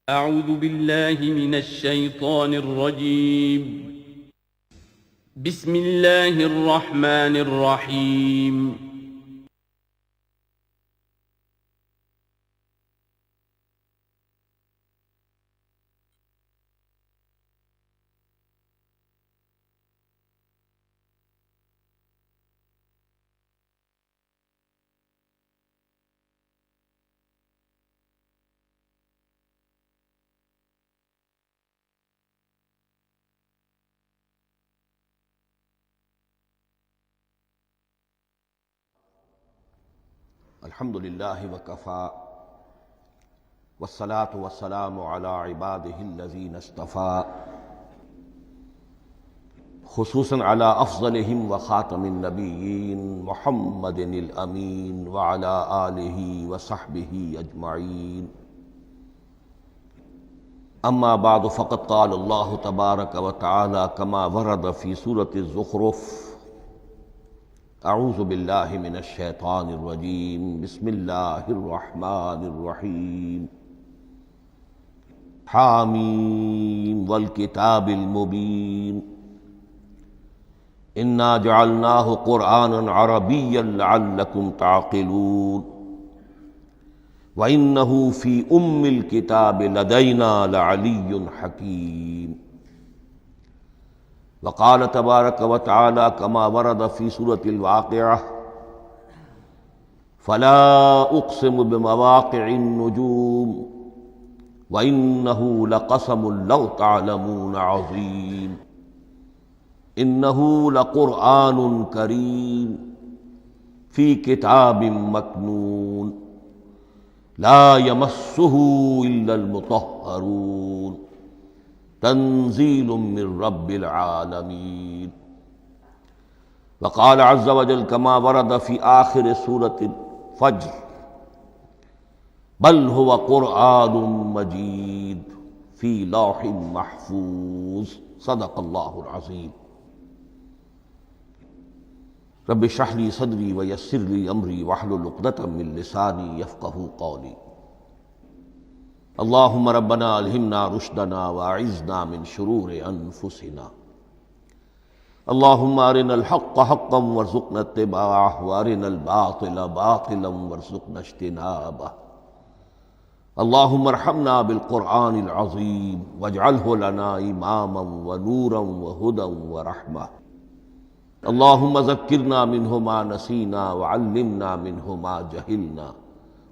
أعوذ بالله من الشيطان الرجيم. بسم الله الرحمن الرحيم. الحمد للہ وکفا والصلاة والسلام علی عبادہ الذین اصطفیٰ خصوصاً علی افضلہم وخاتم النبیین محمد الامین وعلی آلہ وصحبہ اجمعین. اما بعد فقد قال اللہ تبارک وتعالی کما ورد فی سورۃ الزخرف: اعوذ باللہ من الشیطان الرجیم بسم اللہ الرحمن الرحیم. حامیم والکتاب المبین انا جعلناہ قرآنا عربیا لعلکم تعقلون وَإِنَّهُ فِي أُمِّ الْكِتَابِ لَدَيْنَا لَعَلِيٌّ حَكِيمٌ. وقال تبارک وتعالی کما ورد فی سورۃ الواقعہ: فلا اقسم بمواقع النجوم وإنه لقسم لو تعلمون عظیم انه لقرآن کریم فی کتاب مکنون لا یمسہ الا المطہرون تنزیل من رب العالمین. وقال عز وجل کما ورد فی آخر سورۃ الفجر: بل هو قرآن مجید فی لوح محفوظ. صدق اللہ العظیم. رب اشرح لی صدری ویسر لی امری واحلل عقدۃ من لسانی یفقہوا قولی. اللہم ربنا الہمنا رشدنا واعذنا من شرور انفسنا. اللہم ارنا الحق حقا وارزقنا اتباعہ وارنا الباطل باطلا وارزقنا اجتنابہ. اللہم ارحمنا بالقرآن العظیم واجعلہ لنا اماما ونورا وہدی ورحمہ. اللہم ذکرنا منہ ما نسینا وعلمنا منہ ما جہلنا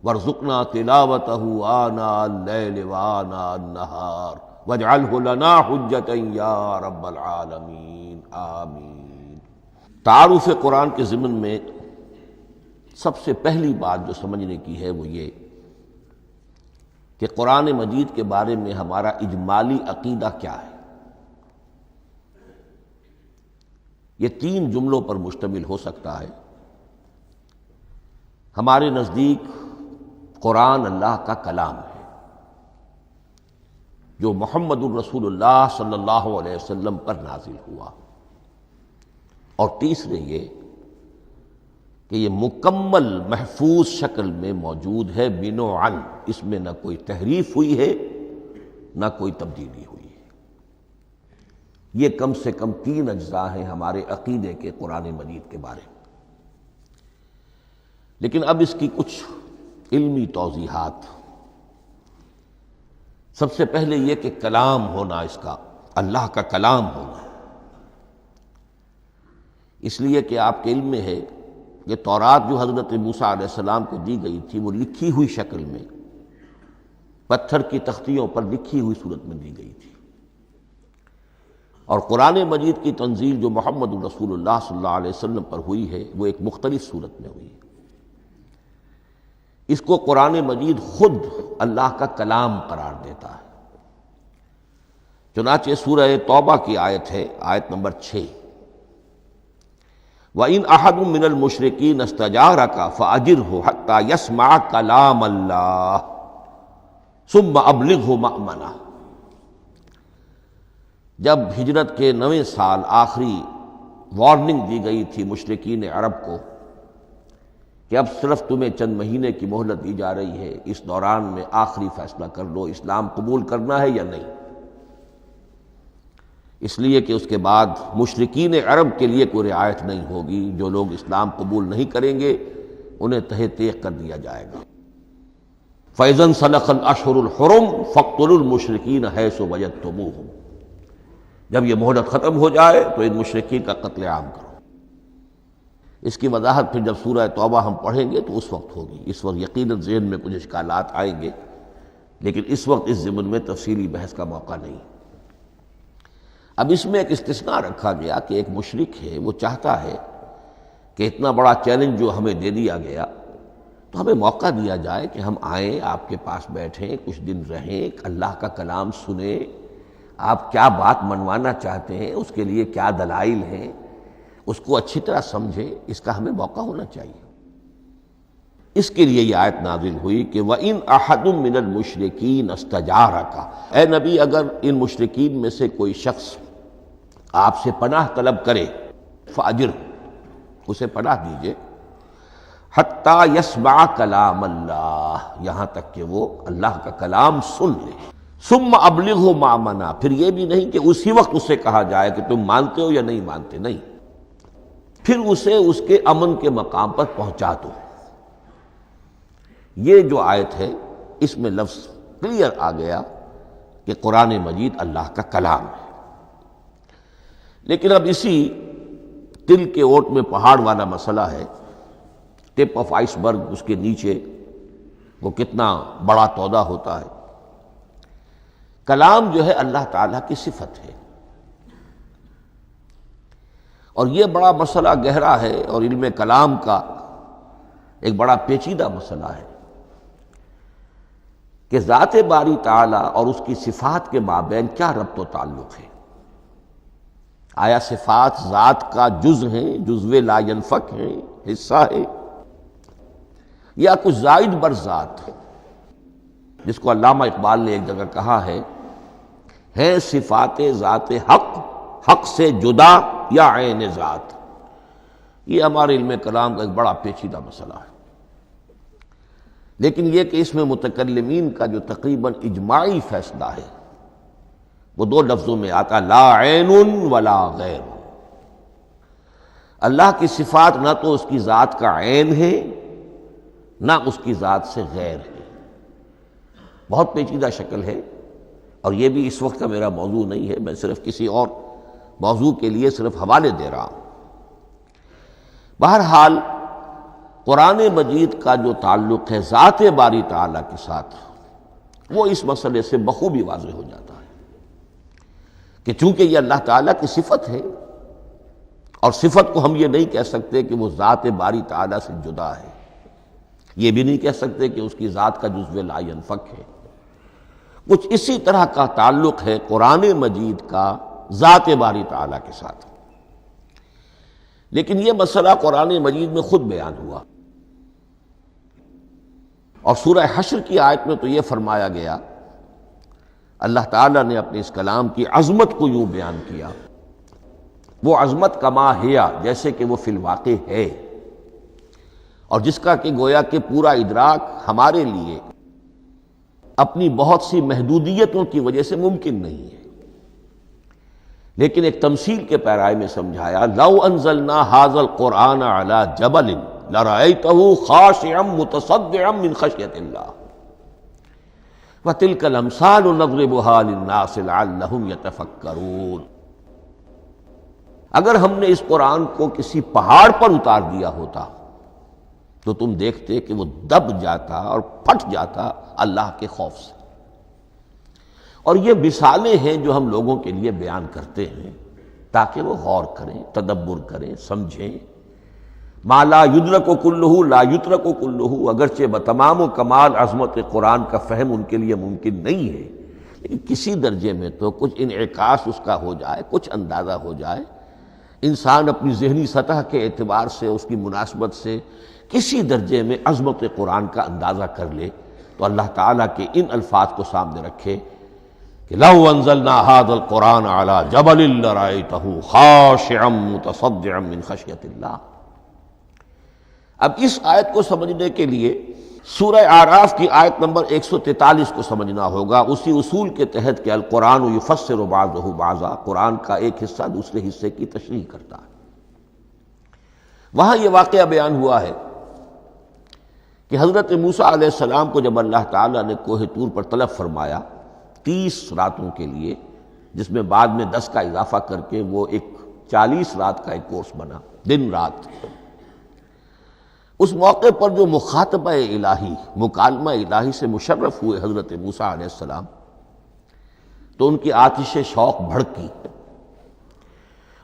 وارزقنا تلاوتہ آناء اللیل وآناء النہار واجعلہ لنا حجتا یا رب العالمین آمین. تعارف قرآن کے ضمن میں سب سے پہلی بات جو سمجھنے کی ہے وہ یہ کہ قرآن مجید کے بارے میں ہمارا اجمالی عقیدہ کیا ہے. یہ 3 جملوں پر مشتمل ہو سکتا ہے. ہمارے نزدیک قرآن اللہ کا کلام ہے جو محمد الرسول اللہ صلی اللہ علیہ وسلم پر نازل ہوا. اور تیسرے یہ کہ یہ مکمل محفوظ شکل میں موجود ہے بنوعاً، اس میں نہ کوئی تحریف ہوئی ہے نہ کوئی تبدیلی ہوئی ہے. یہ کم سے کم 3 اجزاء ہیں ہمارے عقیدے کے قرآن مجید کے بارے میں. لیکن اب اس کی کچھ علمی توضیحات. سب سے پہلے یہ کہ کلام ہونا، اس کا اللہ کا کلام ہونا، اس لیے کہ آپ کے علم میں ہے کہ تورات جو حضرت موسیٰ علیہ السلام کو دی گئی تھی وہ لکھی ہوئی شکل میں پتھر کی تختیوں پر لکھی ہوئی صورت میں دی گئی تھی، اور قرآن مجید کی تنزیل جو محمد الرسول اللہ صلی اللہ علیہ وسلم پر ہوئی ہے وہ ایک مختلف صورت میں ہوئی ہے. اس کو قرآن مجید خود اللہ کا کلام قرار دیتا ہے. چنانچہ سورہ توبہ کی آیت ہے، آیت نمبر 6: وَإِنْ أَحَدٌ مِّنَ الْمُشْرِكِينَ اسْتَجَارَكَ فَأَجِرْهُ حَتَّى يَسْمَعَ كَلَامَ اللَّهِ ثُمَّ أَبْلِغْهُ مَأْمَنَهُ. جب ہجرت کے 9ویں سال آخری وارننگ دی گئی تھی مشرکین عرب کو کہ اب صرف تمہیں چند مہینے کی مہلت دی جا رہی ہے، اس دوران میں آخری فیصلہ کر لو اسلام قبول کرنا ہے یا نہیں، اس لیے کہ اس کے بعد مشرکین عرب کے لیے کوئی رعایت نہیں ہوگی، جو لوگ اسلام قبول نہیں کریں گے انہیں تہہ تیغ کر دیا جائے گا۔ فَإِذَا انْسَلَخَ الْأَشْهُرُ الْحُرُمُ فَاقْتُلُوا الْمُشْرِكِينَ حَيْثُ وَجَدتُّمُوهُمْ، جب یہ مہلت ختم ہو جائے تو ان مشرکین کا قتل عام کرو۔ اس کی وضاحت پھر جب سورہ توبہ ہم پڑھیں گے تو اس وقت ہوگی، اس وقت یقیناً ذہن میں کچھ اشکالات آئیں گے، لیکن اس وقت اس ضمن میں تفصیلی بحث کا موقع نہیں۔ اب اس میں ایک استثناء رکھا گیا کہ ایک مشرک ہے، وہ چاہتا ہے کہ اتنا بڑا چیلنج جو ہمیں دے دیا گیا تو ہمیں موقع دیا جائے کہ ہم آئیں، آپ کے پاس بیٹھیں، کچھ دن رہیں، اللہ کا کلام سنیں، آپ کیا بات منوانا چاہتے ہیں، اس کے لیے کیا دلائل ہیں، اس کو اچھی طرح سمجھیں، اس کا ہمیں موقع ہونا چاہیے۔ اس کے لیے یہ آیت نازل ہوئی کہ وَإِنْ أَحَدٌ مِّنَ الْمُشْرِكِينَ اسْتَجَارَكَ، اے نبی اگر ان مشرکین میں سے کوئی شخص آپ سے پناہ طلب کرے فَأَجِرْهُ، اسے پناہ دیجئے، حَتَّى يَسْمَعَ كَلَامَ اللَّهِ، یہاں تک کہ وہ اللہ کا کلام سن لے، ثُمَّ أَبْلِغْهُ مَأْمَنًا، پھر یہ بھی نہیں کہ اسی وقت اسے کہا جائے کہ تم مانتے ہو یا نہیں مانتے، نہیں، پھر اسے اس کے امن کے مقام پر پہنچا دو۔ یہ جو آیت ہے اس میں لفظ کلیئر آ گیا کہ قرآن مجید اللہ کا کلام ہے، لیکن اب اسی تل کے اوٹ میں پہاڑ والا مسئلہ ہے، ٹپ آف آئس برگ، اس کے نیچے وہ کتنا بڑا تودہ ہوتا ہے۔ کلام جو ہے اللہ تعالیٰ کی صفت ہے، اور یہ بڑا مسئلہ گہرا ہے، اور علم کلام کا ایک بڑا پیچیدہ مسئلہ ہے کہ ذات باری تعالیٰ اور اس کی صفات کے مابین کیا ربط و تعلق ہے۔ آیا صفات ذات کا جز ہیں، جزو لا ینفک ہیں، حصہ ہے، یا کچھ زائد بر ذات، جس کو علامہ اقبال نے ایک جگہ کہا ہے صفات ذات حق، حق سے جدا یا عین ذات۔ یہ ہمارے علم کلام کا ایک بڑا پیچیدہ مسئلہ ہے، لیکن یہ کہ اس میں متکلمین کا جو تقریباً اجماعی فیصلہ ہے وہ دو لفظوں میں آتا، لا عین ولا غیر۔ اللہ کی صفات نہ تو اس کی ذات کا عین ہے نہ اس کی ذات سے غیر ہے، بہت پیچیدہ شکل ہے، اور یہ بھی اس وقت کا میرا موضوع نہیں ہے، میں صرف کسی اور موضوع کے لیے صرف حوالے دے رہا ہوں۔ بہرحال قرآن مجید کا جو تعلق ہے ذات باری تعالیٰ کے ساتھ، وہ اس مسئلے سے بخوبی واضح ہو جاتا ہے کہ چونکہ یہ اللہ تعالیٰ کی صفت ہے، اور صفت کو ہم یہ نہیں کہہ سکتے کہ وہ ذات باری تعالیٰ سے جدا ہے، یہ بھی نہیں کہہ سکتے کہ اس کی ذات کا جزو لا ینفک ہے، کچھ اسی طرح کا تعلق ہے قرآن مجید کا ذات باری تعالیٰ کے ساتھ۔ لیکن یہ مسئلہ قرآن مجید میں خود بیان ہوا، اور سورہ حشر کی آیت میں تو یہ فرمایا گیا، اللہ تعالیٰ نے اپنے اس کلام کی عظمت کو یوں بیان کیا، وہ عظمت کما ہیا، جیسے کہ وہ فی الواقع ہے، اور جس کا کہ گویا کہ پورا ادراک ہمارے لیے اپنی بہت سی محدودیتوں کی وجہ سے ممکن نہیں ہے، لیکن ایک تمثیل کے پیرائے میں سمجھایا، لو انزلنا ھذا القرآن علی جبل لرأیتہ خاشعا متصدعا من خشیۃ اللہ وتلک الامثال نضربها للناس لعلهم یتفکرون۔ اگر ہم نے اس قرآن کو کسی پہاڑ پر اتار دیا ہوتا تو تم دیکھتے کہ وہ دب جاتا اور پھٹ جاتا اللہ کے خوف سے۔ اور یہ مثالیں ہیں جو ہم لوگوں کے لیے بیان کرتے ہیں تاکہ وہ غور کریں، تدبر کریں، سمجھیں۔ ما لا یدرک کلہ لا یترک کلہ، اگرچہ بتمام و کمال عظمت قرآن کا فہم ان کے لیے ممکن نہیں ہے، لیکن کسی درجے میں تو کچھ انعکاس اس کا ہو جائے، کچھ اندازہ ہو جائے، انسان اپنی ذہنی سطح کے اعتبار سے، اس کی مناسبت سے کسی درجے میں عظمت قرآن کا اندازہ کر لے، تو اللہ تعالیٰ کے ان الفاظ کو سامنے رکھے کہ لو انزلنا ھذا القرآن علی جبل لرأیتہ خاشعا متصدعا من خشیۃ اللہ۔ اب اس آیت کو سمجھنے کے لیے سورہ اعراف کی آیت نمبر 143 کو سمجھنا ہوگا، اسی اصول کے تحت کہ القرآن یفسر بعضہ بعضا، قرآن کا ایک حصہ دوسرے حصے کی تشریح کرتا ہے۔ وہاں یہ واقعہ بیان ہوا ہے کہ حضرت موسیٰ علیہ السلام کو جب اللہ تعالیٰ نے کوہ طور پر طلب فرمایا 30 راتوں کے لیے، جس میں بعد میں 10 کا اضافہ کر کے وہ ایک 40 رات کا ایک کورس بنا، دن رات، اس موقع پر جو مخاطبہ الہی، مکالمہ الہی سے مشرف ہوئے حضرت موسیٰ علیہ السلام، تو ان کی آتش شوق بھڑکی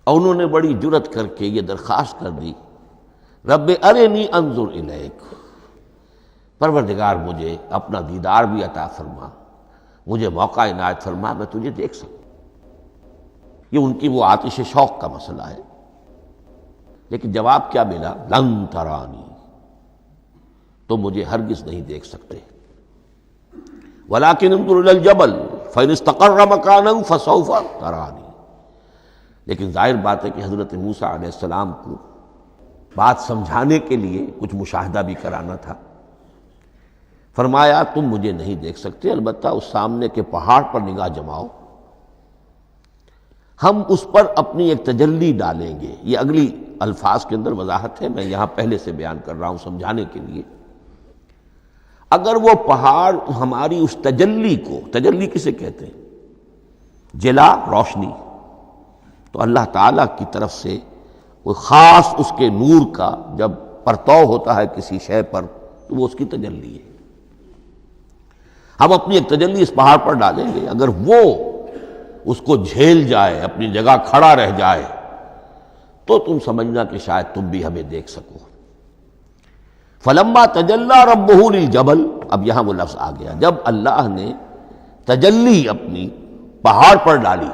اور انہوں نے بڑی جرأت کر کے یہ درخواست کر دی، رب ارنی انظر الیک، پروردگار مجھے اپنا دیدار بھی عطا فرما، مجھے موقع عنایت فرما، میں تجھے دیکھ سکوں۔ یہ ان کی وہ آتش شوق کا مسئلہ ہے، لیکن جواب کیا ملا؟ لن ترانی، تو مجھے ہرگز نہیں دیکھ سکتے، ولیکن انظر الی الجبل فإن استقر مکانہ فسوف ترانی۔ لیکن ظاہر بات ہے کہ حضرت موسیٰ علیہ السلام کو بات سمجھانے کے لیے کچھ مشاہدہ بھی کرانا تھا۔ فرمایا تم مجھے نہیں دیکھ سکتے، البتہ اس سامنے کے پہاڑ پر نگاہ جماؤ، ہم اس پر اپنی ایک تجلی ڈالیں گے۔ یہ اگلی الفاظ کے اندر وضاحت ہے، میں یہاں پہلے سے بیان کر رہا ہوں سمجھانے کے لیے۔ اگر وہ پہاڑ ہماری اس تجلی کو، تجلی کسے کہتے ہیں؟ جلا، روشنی، تو اللہ تعالیٰ کی طرف سے کوئی خاص اس کے نور کا جب پرتو ہوتا ہے کسی شے پر تو وہ اس کی تجلی ہے۔ ہم اپنی ایک تجلی اس پہاڑ پر ڈالیں گے، اگر وہ اس کو جھیل جائے، اپنی جگہ کھڑا رہ جائے، تو تم سمجھنا کہ شاید تم بھی ہمیں دیکھ سکو۔ فلما تجلی ربہ للجبل، اب یہاں وہ لفظ آ گیا، جب اللہ نے تجلی اپنی پہاڑ پر ڈالی،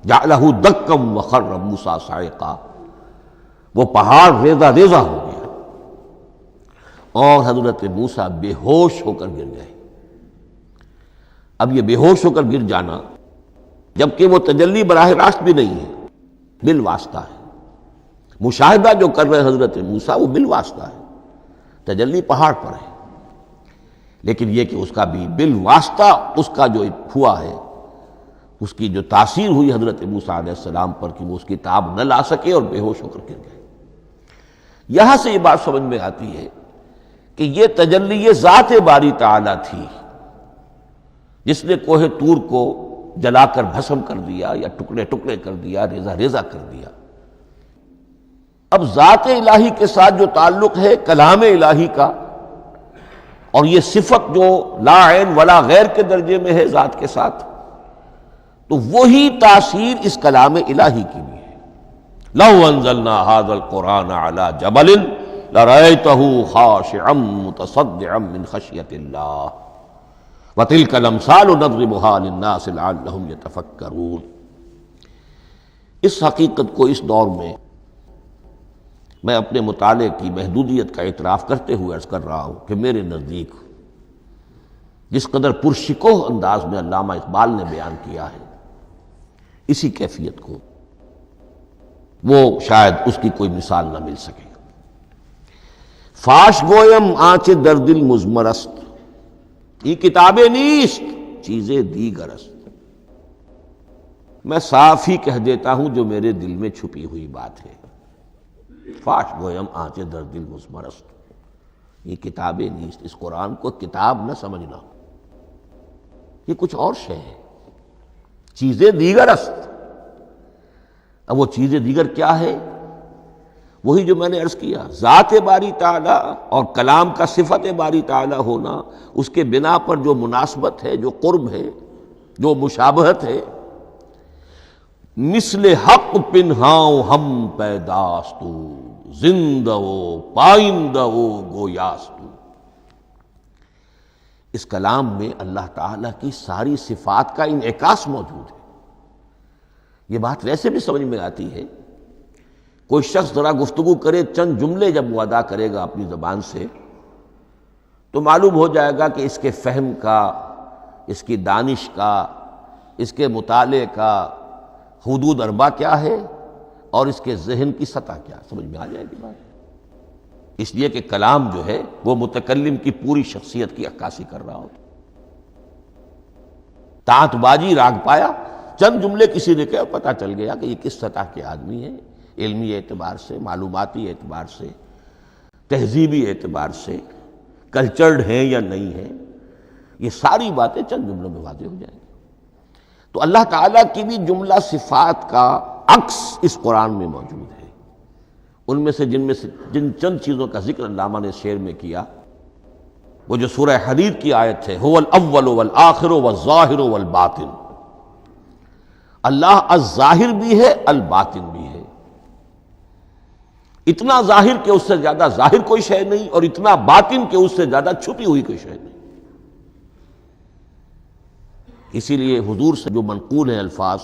جعلہ دکا وخر موسیٰ صعقا، وہ پہاڑ ریزہ ریزہ ہو گیا اور حضرت موسیٰ بے ہوش ہو کر گر گئے۔ اب یہ بے ہوش ہو کر گر جانا، جبکہ وہ تجلی براہ راست بھی نہیں ہے، بالواسطہ ہے۔ مشاہدہ جو کر رہے حضرت موسیٰ وہ بالواسطہ ہے، تجلی پہاڑ پر ہے، لیکن یہ کہ اس کا بھی بالواسطہ اس کا جو ہوا ہے، اس کی جو تاثیر ہوئی حضرت موسیٰ علیہ السلام پر کہ وہ اس کی تاب نہ لا سکے اور بے ہوش ہو کر گر گئے۔ یہاں سے یہ بات سمجھ میں آتی ہے کہ یہ تجلی یہ ذات باری تعالیٰ تھی جس نے کوہ طور کو جلا کر بھسم کر دیا یا ٹکڑے ٹکڑے کر دیا، ریزہ ریزہ کر دیا۔ اب ذات الہی کے ساتھ جو تعلق ہے کلام الہی کا، اور یہ صفت جو لا عین ولا غیر کے درجے میں ہے ذات کے ساتھ، تو وہی تاثیر اس کلام الہی کی بھی ہے۔ لو انزلنا هذا القرآن على جبل لرأيته خاشعا متصدعا من خشية الله وتلك الامثال نضربها للناس لعلهم يتفكرون۔ اس حقیقت کو اس دور میں میں اپنے مطالعے کی محدودیت کا اعتراف کرتے ہوئے عرض کر رہا ہوں کہ میرے نزدیک جس قدر پرشکوہ انداز میں علامہ اقبال نے بیان کیا ہے اسی کیفیت کو، وہ شاید اس کی کوئی مثال نہ مل سکے۔ فاش گویم آنچ در دل مزمرست، یہ کتابیں نیست چیزیں دیگر است، میں صاف ہی کہہ دیتا ہوں جو میرے دل میں چھپی ہوئی بات ہے۔ فاش گویم آنچ در دل مزمرست، یہ کتابیں نیست، اس قرآن کو کتاب نہ سمجھنا، یہ کچھ اور شے ہے، چیزیں دیگر است۔ اب وہ چیزیں دیگر کیا ہے؟ وہی جو میں نے عرض کیا، ذات باری تعالیٰ اور کلام کا صفت باری تعالیٰ ہونا، اس کے بنا پر جو مناسبت ہے، جو قرب ہے، جو مشابہت ہے۔ مثل حق پنہاؤ ہم پیداستو، زندہ و پائندہ و گویاستو۔ اس کلام میں اللہ تعالیٰ کی ساری صفات کا انعکاس موجود ہے۔ یہ بات ویسے بھی سمجھ میں آتی ہے، کوئی شخص ذرا گفتگو کرے، چند جملے جب وہ ادا کرے گا اپنی زبان سے تو معلوم ہو جائے گا کہ اس کے فہم کا، اس کی دانش کا، اس کے مطالعے کا حدود اربع کیا ہے اور اس کے ذہن کی سطح کیا، سمجھ میں آ جائے گی بات۔ اس لیے کہ کلام جو ہے وہ متکلم کی پوری شخصیت کی عکاسی کر رہا ہوتا. تانت بازی راگ پایا، چند جملے کسی نے کہا، پتہ چل گیا کہ یہ کس سطح کے آدمی ہیں، علمی اعتبار سے، معلوماتی اعتبار سے، تہذیبی اعتبار سے، کلچرڈ ہیں یا نہیں ہیں. یہ ساری باتیں چند جملوں میں واضح ہو جائیں گی. تو اللہ تعالیٰ کی بھی جملہ صفات کا عکس اس قرآن میں موجود ہے. ان میں سے جن چند چیزوں کا ذکر علامہ نے شعر میں کیا، وہ جو سورہ حدید کی آیت ہے، هو الاول والآخر والظاہر والباطن. اللہ الظاہر بھی ہے، الباطن بھی ہے. اتنا ظاہر کہ اس سے زیادہ ظاہر کوئی شے نہیں، اور اتنا باطن کہ اس سے زیادہ چھپی ہوئی کوئی شے نہیں. اسی لیے حضور سے جو منقول ہیں الفاظ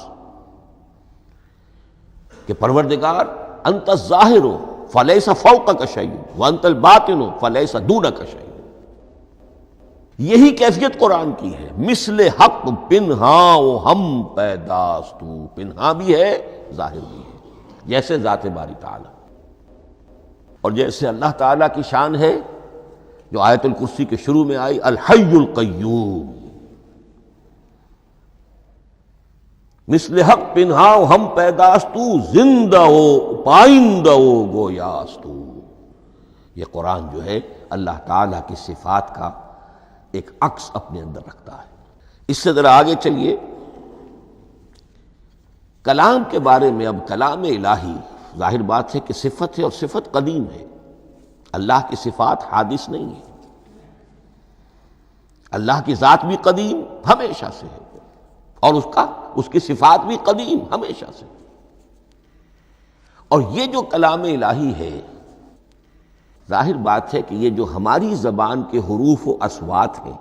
کہ پروردگار انت الظاہر فلیس فوقک شیء وانت الباطن فلیس دونک شیء. یہی کیفیت قرآن کی ہے. مثل حق پنہاں و ہم پیداستو، پنہاں بھی ہے ظاہر بھی ہے، جیسے ذات باری تعالی. اور جیسے اللہ تعالیٰ کی شان ہے جو آیت الکرسی کے شروع میں آئی، الحی القیوم. مثل حق پنہاں و ہم پیداستو، زندہ و پائندہ و گویاستو. یہ قرآن جو ہے اللہ تعالیٰ کی صفات کا ایک عکس اپنے اندر رکھتا ہے. اس سے ذرا آگے چلیے. کلام کے بارے میں اب کلام الہی ظاہر بات ہے کہ صفت ہے، اور صفت قدیم ہے. اللہ کی صفات حادث نہیں ہے. اللہ کی ذات بھی قدیم ہمیشہ سے ہے، اور اس کی صفات بھی قدیم ہمیشہ سے. اور یہ جو کلام الہی ہے، ظاہر بات ہے کہ یہ جو ہماری زبان کے حروف و اصوات ہیں،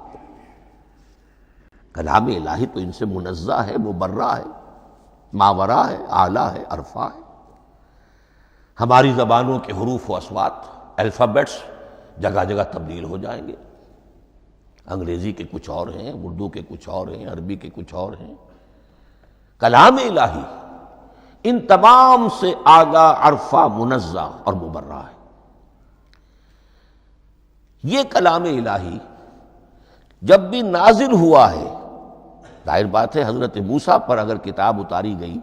کلام الہی تو ان سے منزہ ہے، مبرہ ہے، ماورا ہے، اعلیٰ ہے، عرفہ ہے. ہماری زبانوں کے حروف و اصوات، الفابیٹس جگہ جگہ تبدیل ہو جائیں گے. انگریزی کے کچھ اور ہیں، اردو کے کچھ اور ہیں، عربی کے کچھ اور ہیں. کلام الہی ان تمام سے آگاہ، عرفہ، منزہ اور مبرہ ہے. یہ کلام الہی جب بھی نازل ہوا ہے، ظاہر بات ہے حضرت موسیٰ پر اگر کتاب اتاری گئی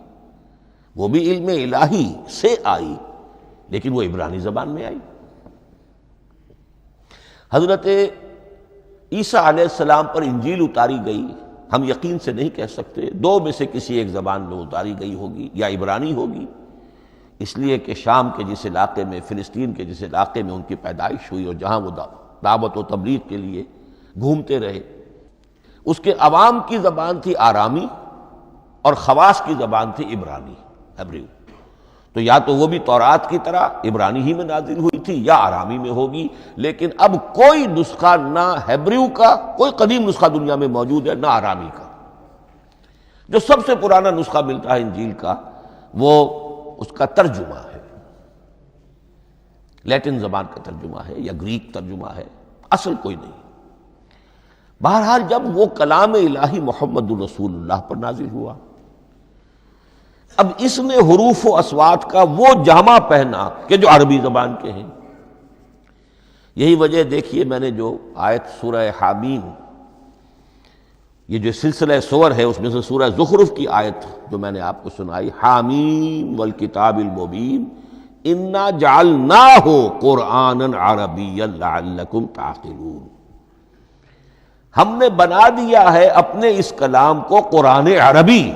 وہ بھی علم الہی سے آئی، لیکن وہ عبرانی زبان میں آئی. حضرت عیسیٰ علیہ السلام پر انجیل اتاری گئی، ہم یقین سے نہیں کہہ سکتے، دو میں سے کسی ایک زبان میں اتاری گئی ہوگی، یا عبرانی ہوگی، اس لیے کہ شام کے جس علاقے میں، فلسطین کے جس علاقے میں ان کی پیدائش ہوئی اور جہاں وہ دعوت و تبلیغ کے لیے گھومتے رہے، اس کے عوام کی زبان تھی آرامی، اور خواص کی زبان تھی عبرانی، ہیبریو. تو یا تو وہ بھی تورات کی طرح عبرانی ہی میں نازل ہوئی تھی، یا آرامی میں ہوگی. لیکن اب کوئی نسخہ نہ ہیبریو کا، کوئی قدیم نسخہ دنیا میں موجود ہے، نہ آرامی کا. جو سب سے پرانا نسخہ ملتا ہے انجیل کا، وہ اس کا ترجمہ ہے، لیٹن زبان کا ترجمہ ہے یا گریک ترجمہ ہے، اصل کوئی نہیں. بہرحال جب وہ کلام الہی محمد الرسول اللہ پر نازل ہوا، اب اس نے حروف و اصوات کا وہ جامہ پہنا کہ جو عربی زبان کے ہیں. یہی وجہ دیکھیے، میں نے جو آیت سورہ حامیم، یہ جو سلسلہ سور ہے اس میں سے سورہ زخرف کی آیت جو میں نے آپ کو سنائی، حامیم والکتاب المبین انا جعلناہ قرآنا عربیا لعلکم تعقلون. ہم نے بنا دیا ہے اپنے اس کلام کو قرآن عربی،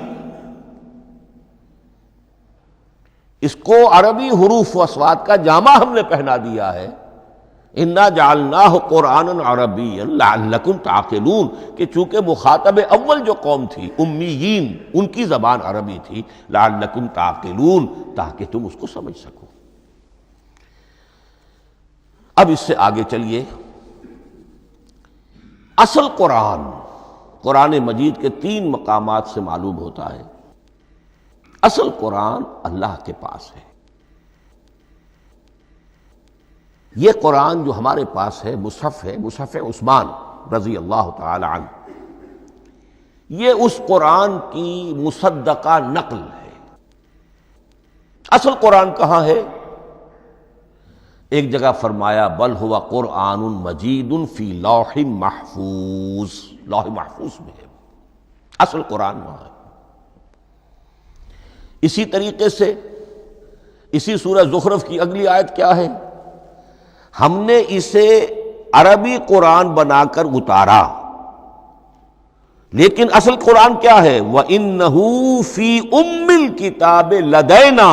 اس کو عربی حروف و اصوات کا جامہ ہم نے پہنا دیا ہے. انا جعلناہ قرآنا عربیا لعلکم تعقلون، کہ چونکہ مخاطب اول جو قوم تھی امیین، ان کی زبان عربی تھی، لعلکم تعقلون، تاکہ تم اس کو سمجھ سکو. اب اس سے آگے چلیے. اصل قرآن مجید کے 3 مقامات سے معلوم ہوتا ہے. اصل قرآن اللہ کے پاس ہے. یہ قرآن جو ہمارے پاس ہے، مصحف عثمان رضی اللہ تعالی عنہ، یہ اس قرآن کی مصدقہ نقل ہے. اصل قرآن کہاں ہے؟ ایک جگہ فرمایا بل ہوا قرآن مجید فی لوح محفوظ، لوح محفوظ میں ہے، اصل قرآن وہاں ہے۔ اسی طریقے سے اسی سورہ زخرف کی اگلی آیت کیا ہے؟ ہم نے اسے عربی قرآن بنا کر اتارا، لیکن اصل قرآن کیا ہے؟ وَإِنَّهُ فِي أُمِّ الْكِتَابِ لَدَيْنَا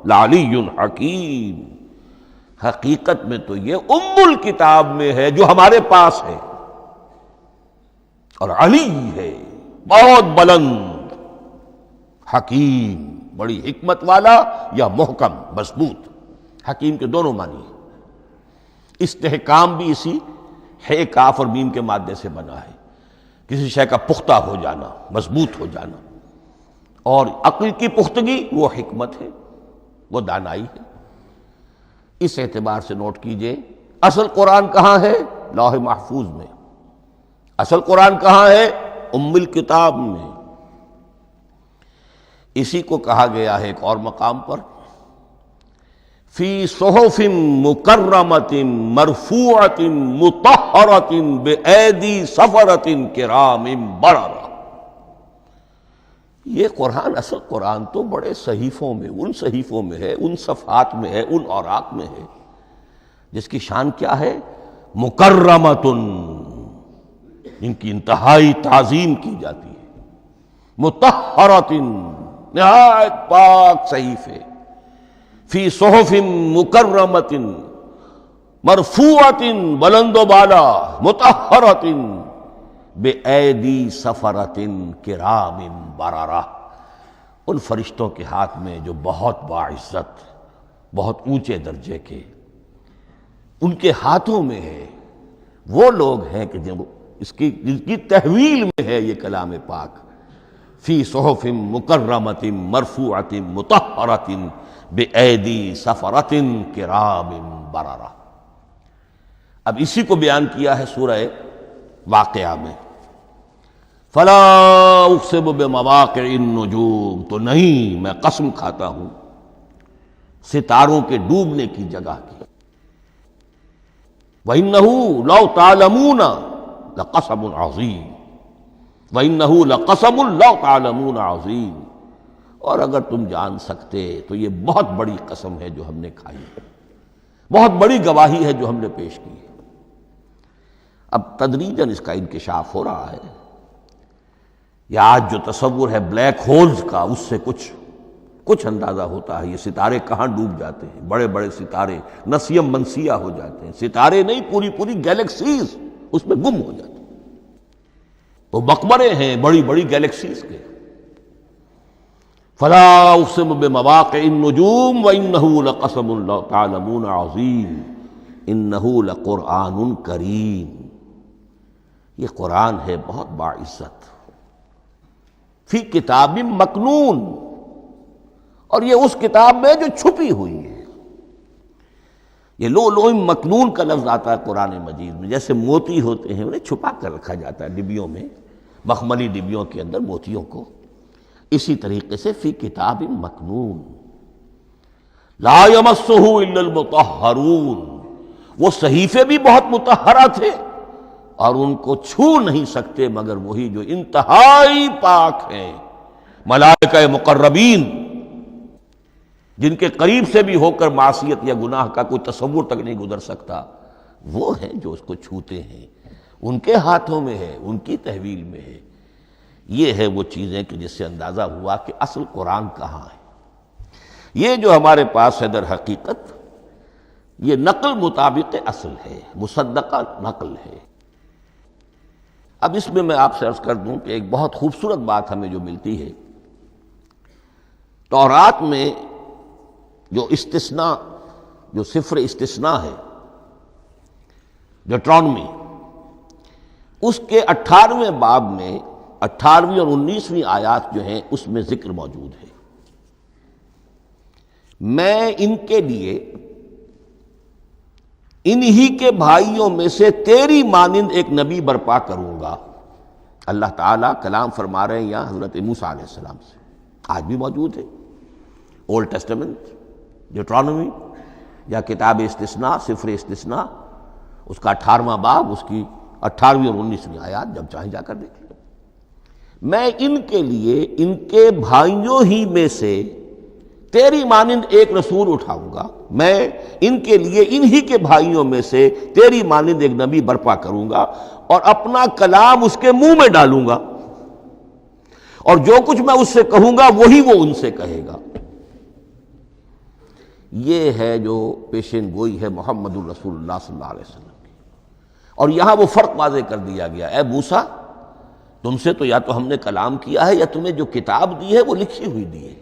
لَعَلِيٌّ حَكِيمٌ، حقیقت میں تو یہ ام الکتاب میں ہے جو ہمارے پاس ہے، اور علی ہے بہت بلند، حکیم بڑی حکمت والا، یا محکم مضبوط۔ حکیم کے دونوں معنی ہیں۔ استحکام بھی اسی ہے کاف اور میم کے مادے سے بنا ہے، کسی شے کا پختہ ہو جانا، مضبوط ہو جانا، اور عقل کی پختگی وہ حکمت ہے، وہ دانائی ہے۔ اس اعتبار سے نوٹ کیجئے اصل قرآن کہاں ہے؟ لوح محفوظ میں۔ اصل قرآن کہاں ہے؟ ام الکتاب میں۔ اسی کو کہا گیا ہے ایک اور مقام پر فی صحف مکرمۃ مرفوعۃ مطہرۃ بایدی سفرۃ کرام بررہ۔ یہ قرآن، اصل قرآن تو بڑے صحیفوں میں، ان صحیفوں میں ہے، ان صفحات میں ہے، ان اوراق میں ہے، جس کی شان کیا ہے؟ مکرمۃ، ان کی انتہائی تعظیم کی جاتی ہے، مطہرۃ، نہایت پاک صحیفے، فی صحف مکرمۃ مرفوعۃ، بلند و بالا، مطہرۃ بِأَيْدِي سَفَرَةٍ كِرَامٍ بَرَرَةٍ، ان فرشتوں کے ہاتھ میں جو بہت باعزت، بہت اونچے درجے کے، ان کے ہاتھوں میں ہے۔ وہ لوگ ہیں کہ جن کی تحویل میں ہے یہ کلام پاک، فی صحف مکرمۃ مرفوعۃ مطہرۃ بِأَيْدِي سَفَرَةٍ كِرَامٍ بَرَرَةٍ۔ اب اسی کو بیان کیا ہے سورہ واقعہ میں، فلا اقسم بمواقع النجوم، تو نہیں، میں قسم کھاتا ہوں ستاروں کے ڈوبنے کی جگہ کی۔ وَإِنَّهُ لَوْ تَعْلَمُونَ لَقَسَمٌ عَظِيمٌ، وَإِنَّهُ لَقَسَمٌ لَوْ تَعْلَمُونَ عَظِيمٌ، اور اگر تم جان سکتے تو یہ بہت بڑی قسم ہے جو ہم نے کھائی ہے، بہت بڑی گواہی ہے جو ہم نے پیش کی ہے۔ اب تدریجاً اس کا انکشاف ہو رہا ہے۔ یا آج جو تصور ہے بلیک ہولز کا، اس سے کچھ اندازہ ہوتا ہے یہ ستارے کہاں ڈوب جاتے ہیں، بڑے بڑے ستارے نسیم منسیہ ہو جاتے ہیں، ستارے نہیں، پوری گیلیکسیز اس میں گم ہو جاتے ہیں، وہ مقبرے ہیں بڑی بڑی گیلیکسیز کے۔ فلا اقسم بمواقع النجوم وانه لقسم لو تعلمون عظیم انه لقرآن کریم، یہ قرآن ہے بہت باعزت، فی کتاب مکنون، اور یہ اس کتاب میں جو چھپی ہوئی ہے۔ یہ لؤلؤ مکنون کا لفظ آتا ہے قرآن مجید میں، جیسے موتی ہوتے ہیں انہیں چھپا کر رکھا جاتا ہے ڈبیوں میں، مخملی ڈبیوں کے اندر موتیوں کو، اسی طریقے سے فی کتاب مکنون، لا یمسہ الا المطہرون، وہ صحیفے بھی بہت مطہرہ تھے اور ان کو چھو نہیں سکتے مگر وہی جو انتہائی پاک ہیں، ملائکہ مقربین، جن کے قریب سے بھی ہو کر معصیت یا گناہ کا کوئی تصور تک نہیں گزر سکتا، وہ ہیں جو اس کو چھوتے ہیں، ان کے ہاتھوں میں ہے، ان کی تحویل میں ہے۔ یہ ہے وہ چیزیں کہ جس سے اندازہ ہوا کہ اصل قرآن کہاں ہے۔ یہ جو ہمارے پاس ہے در حقیقت یہ نقل مطابق اصل ہے، مصدقہ نقل ہے۔ اب اس میں آپ سے عرض کر دوں کہ ایک بہت خوبصورت بات ہمیں جو ملتی ہے، تورات میں جو استثناء، جو صفر استثناء ہے، ڈیوٹرانومی، اس کے 18ویں باب میں 18ویں اور 19ویں آیات جو ہیں اس میں ذکر موجود ہے، میں ان کے لیے انہی کے بھائیوں میں سے تیری مانند ایک نبی برپا کروں گا۔ اللہ تعالیٰ کلام فرما رہے ہیں یہاں حضرت موسیٰ علیہ السلام سے، آج بھی موجود ہے، اولڈ ٹیسٹمنٹ، ڈیوٹرانومی، یا کتاب استثناء سفر استثناء اس کا 18واں باب، اس کی 18ویں اور 19ویں آیات، جب چاہیں جا کر دیکھ لیں۔ میں ان کے لیے ان کے بھائیوں ہی میں سے تیری مانند ایک رسول اٹھاؤں گا، میں ان کے لیے انہی کے بھائیوں میں سے تیری مانند ایک نبی برپا کروں گا اور اپنا کلام اس کے منہ میں ڈالوں گا، اور جو کچھ میں اس سے کہوں گا وہی وہ ان سے کہے گا۔ یہ ہے جو پیشین گوئی ہے محمد الرسول اللہ صلی اللہ علیہ وسلم کی۔ اور یہاں وہ فرق واضح کر دیا گیا، اے موسیٰ تم سے تو یا تو ہم نے کلام کیا ہے یا تمہیں جو کتاب دی ہے وہ لکھی ہوئی دی ہے،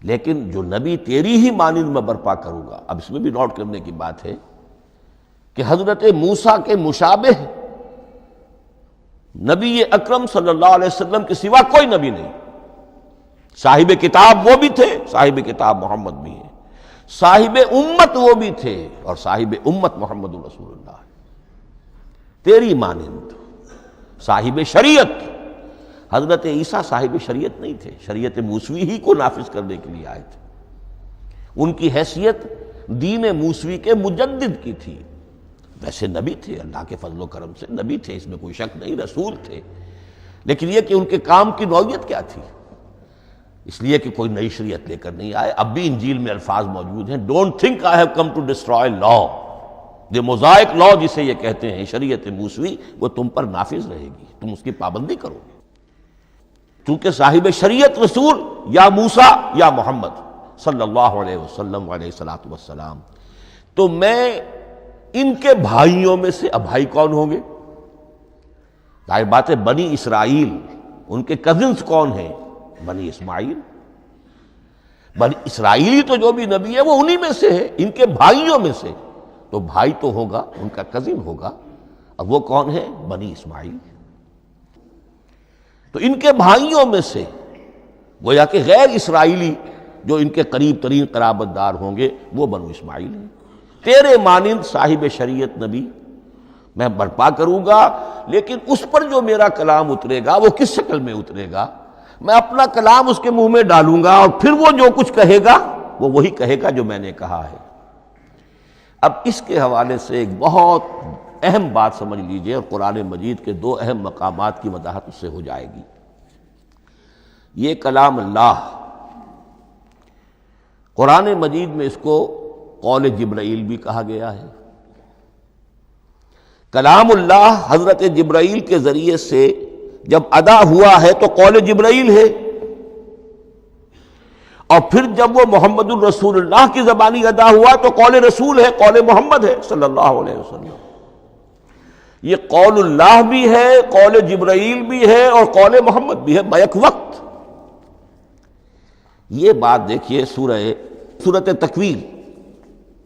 لیکن جو نبی تیری ہی مانند میں برپا کروں گا۔ اب اس میں بھی نوٹ کرنے کی بات ہے کہ حضرت موسیٰ کے مشابہ نبی اکرم صلی اللہ علیہ وسلم کے سوا کوئی نبی نہیں۔ صاحب کتاب وہ بھی تھے، صاحب کتاب محمد بھی ہے، صاحب امت وہ بھی تھے، اور صاحب امت محمد رسول اللہ ہے تیری مانند۔ صاحب شریعت، حضرت عیسیٰ صاحب شریعت نہیں تھے، شریعت موسوی ہی کو نافذ کرنے کے لیے آئے تھے۔ ان کی حیثیت دین موسوی کے مجدد کی تھی، ویسے نبی تھے، اللہ کے فضل و کرم سے نبی تھے، اس میں کوئی شک نہیں، رسول تھے، لیکن یہ کہ ان کے کام کی نوعیت کیا تھی، اس لیے کہ کوئی نئی شریعت لے کر نہیں آئے۔ اب بھی انجیل میں الفاظ موجود ہیں، don't think I have come to destroy law, یہ موزائک لا جسے یہ کہتے ہیں، شریعت موسوی، وہ تم پر نافذ رہے گی، تم اس کی پابندی کرو گے، چونکہ صاحب شریعت رسول یا موسیٰ یا محمد صلی اللہ علیہ وسلم علیہ الصلوۃ والسلام۔ تو میں ان کے بھائیوں میں سے، اب بھائی کون ہوں گے؟ ظاہر بات ہے بنی اسرائیل، ان کے کزنز کون ہیں؟ بنی اسماعیل۔ بنی اسرائیلی تو جو بھی نبی ہے وہ انہی میں سے ہے، ان کے بھائیوں میں سے، تو بھائی تو ہوگا، ان کا کزن ہوگا، اب وہ کون ہے؟ بنی اسماعیل۔ تو ان کے بھائیوں میں سے گویا کہ غیر اسرائیلی جو ان کے قریب ترین قرابت دار ہوں گے وہ بنو اسماعیل ہیں۔ تیرے مانند صاحب شریعت نبی میں برپا کروں گا، لیکن اس پر جو میرا کلام اترے گا وہ کس شکل میں اترے گا؟ میں اپنا کلام اس کے منہ میں ڈالوں گا، اور پھر وہ جو کچھ کہے گا وہ وہی کہے گا جو میں نے کہا ہے۔ اب اس کے حوالے سے ایک بہت اہم بات سمجھ لیجئے، اور قرآن مجید کے دو اہم مقامات کی وضاحت اس سے ہو جائے گی۔ یہ کلام اللہ، قرآن مجید میں اس کو قول جبرائیل بھی کہا گیا ہے۔ کلام اللہ حضرت جبرائیل کے ذریعے سے جب ادا ہوا ہے تو قول جبرائیل ہے، اور پھر جب وہ محمد الرسول اللہ کی زبانی ادا ہوا تو قول رسول ہے، قول محمد ہے صلی اللہ علیہ وسلم۔ یہ قول اللہ بھی ہے، قول جبرائیل بھی ہے، اور قول محمد بھی ہے بیک وقت۔ یہ بات دیکھیے سورۃ تکویر،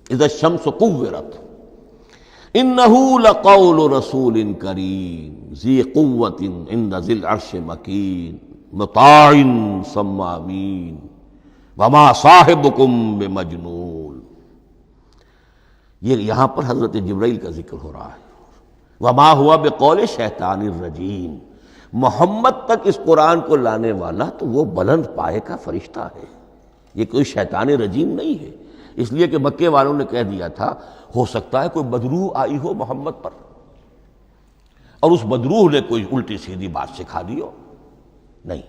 اذا الشمس کورت، انہ لقول رسول کریم ذی قوت عند ذی العرش مکین مطاع ثم امین وما صاحبکم بمجنون۔ یہ یہاں پر حضرت جبرائیل کا ذکر ہو رہا ہے۔ وما ہوا بقول شیطان الرجیم، محمد تک اس قرآن کو لانے والا تو وہ بلند پائے کا فرشتہ ہے، یہ کوئی شیطان رجیم نہیں ہے۔ اس لیے کہ مکے والوں نے کہہ دیا تھا ہو سکتا ہے کوئی بدروح آئی ہو محمد پر، اور اس بدروح نے کوئی الٹی سیدھی بات سکھا دی ہو، نہیں۔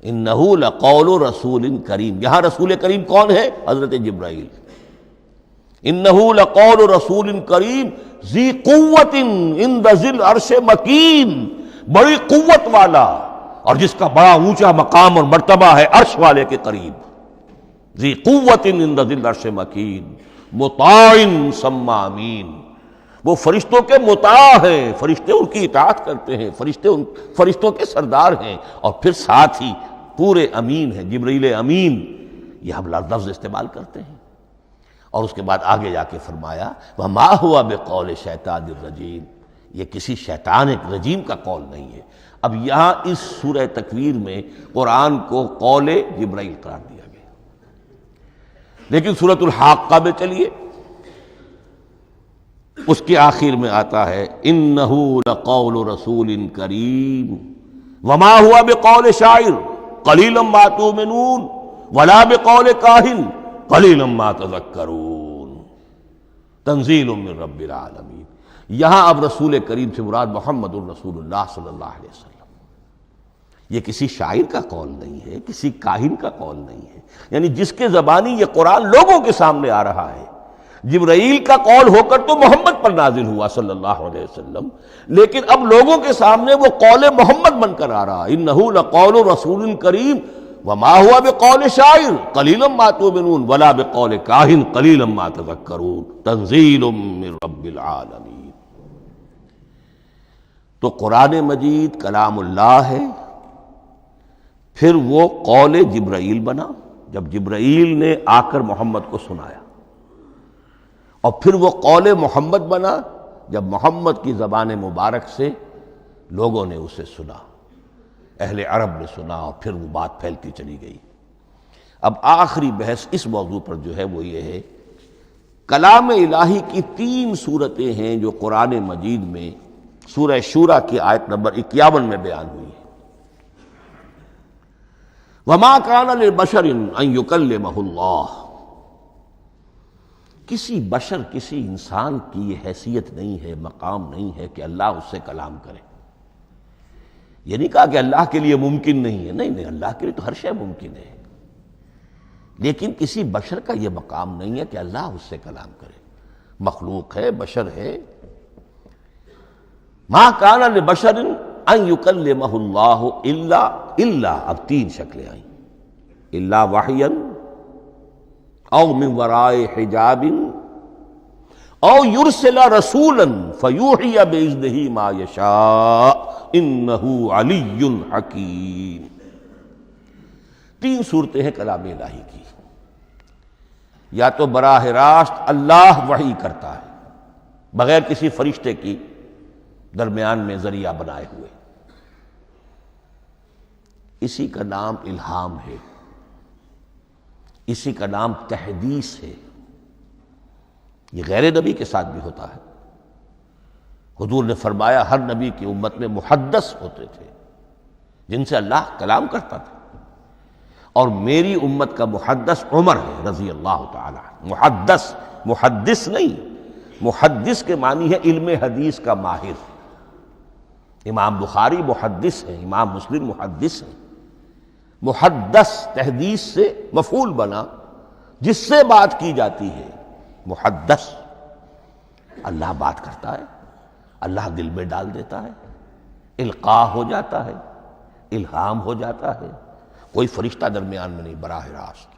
انہ لقول رسول کریم، یہاں رسول کریم کون ہے؟ حضرت جبرائیل۔ انہ لقول رسول کریم ذی قوت عند ذی العرش مکین، بڑی قوت والا اور جس کا بڑا اونچا مقام اور مرتبہ ہے عرش والے کے قریب۔ ذی قوت عند ذی العرش مکین مطاع ثم امین، وہ فرشتوں کے مطاع ہیں، فرشتے ان کی اطاعت کرتے ہیں، فرشتوں کے سردار ہیں، اور پھر ساتھ ہی پورے امین ہیں، جبرائیل امین، یہ ہم لفظ استعمال کرتے ہیں۔ اور اس کے بعد آگے جا کے فرمایا وما ہوا بقول شیطان الرجیم، یہ کسی شیطان رجیم کا قول نہیں ہے۔ اب یہاں اس سورہ تکویر میں قرآن کو قول جبرائیل قرار دیا گیا، لیکن سورۃ الحاقہ میں چلیے، اس کے آخر میں آتا ہے انہ لقول رسول کریم وما ہوا بقول شاعر قلیلا ما تؤمنون ولا بقول کاہن قلیلا ما تذکرون تنزیل من رب العالمین۔ یہاں اب رسول کریم سے مراد محمد الرسول اللہ صلی اللہ علیہ وسلم۔ یہ کسی شاعر کا قول نہیں ہے، کسی کاہن کا قول نہیں ہے، یعنی جس کے زبانی یہ قرآن لوگوں کے سامنے آ رہا ہے۔ جبرائیل کا قول ہو کر تو محمد پر نازل ہوا صلی اللہ علیہ وسلم، لیکن اب لوگوں کے سامنے وہ قول محمد بن کر آ رہا ہے۔ انہ لقول رسول کریم وما ہوا بقول شاعر قلیلا ما تؤمنون ولا بقول کاہن قلیلا ما تذکرون تنزیل من رب العالمین۔ تو قرآن مجید کلام اللہ ہے، پھر وہ قول جبرائیل بنا جب جبرائیل نے آ کر محمد کو سنایا، اور پھر وہ قول محمد بنا جب محمد کی زبان مبارک سے لوگوں نے اسے سنا، اہل عرب نے سنا، اور پھر وہ بات پھیلتی چلی گئی۔ اب آخری بحث اس موضوع پر جو ہے وہ یہ ہے، کلام الہی کی 3 صورتیں ہیں جو قرآن مجید میں سورہ شورى کی آیت نمبر 51 میں بیان ہوئی ہے۔ وَمَا كَانَ لِبَشَرٍ أَن يُكَلِّمَهُ اللَّهُ، کسی بشر، کسی انسان کی یہ حیثیت نہیں ہے، مقام نہیں ہے کہ اللہ اس سے کلام کرے۔ یہ نہیں کہا کہ اللہ کے لیے ممکن نہیں ہے، نہیں، اللہ کے لیے تو ہر شے ممکن ہے، لیکن کسی بشر کا یہ مقام نہیں ہے کہ اللہ اس سے کلام کرے۔ مخلوق ہے، بشر ہے۔ ما کان لبشر ان یکلمہ اللہ الا اب 3 شکلیں آئیں، الا وحیا او من وراء حجاب او یرسل رسولا فیوحی باذنہ ما یشاء انہ علی حکیم۔ 3 صورتیں ہیں کلام الہی کی۔ یا تو براہ راست اللہ وحی کرتا ہے بغیر کسی فرشتے کی درمیان میں ذریعہ بنائے ہوئے، اسی کا نام الہام ہے، اسی کا نام تحدیث ہے۔ یہ غیر نبی کے ساتھ بھی ہوتا ہے۔ حضور نے فرمایا ہر نبی کی امت میں محدث ہوتے تھے جن سے اللہ کلام کرتا تھا، اور میری امت کا محدث عمر ہے رضی اللہ تعالی عنہ۔ محدث، محدث نہیں، محدث کے معنی ہے علم حدیث کا ماہر۔ امام بخاری محدث ہیں، امام مسلم محدث ہیں۔ محدث تحدیث سے مفعول بنا، جس سے بات کی جاتی ہے، محدث۔ اللہ بات کرتا ہے، اللہ دل میں ڈال دیتا ہے، القاء ہو جاتا ہے، الہام ہو جاتا ہے، کوئی فرشتہ درمیان میں نہیں، براہ راست۔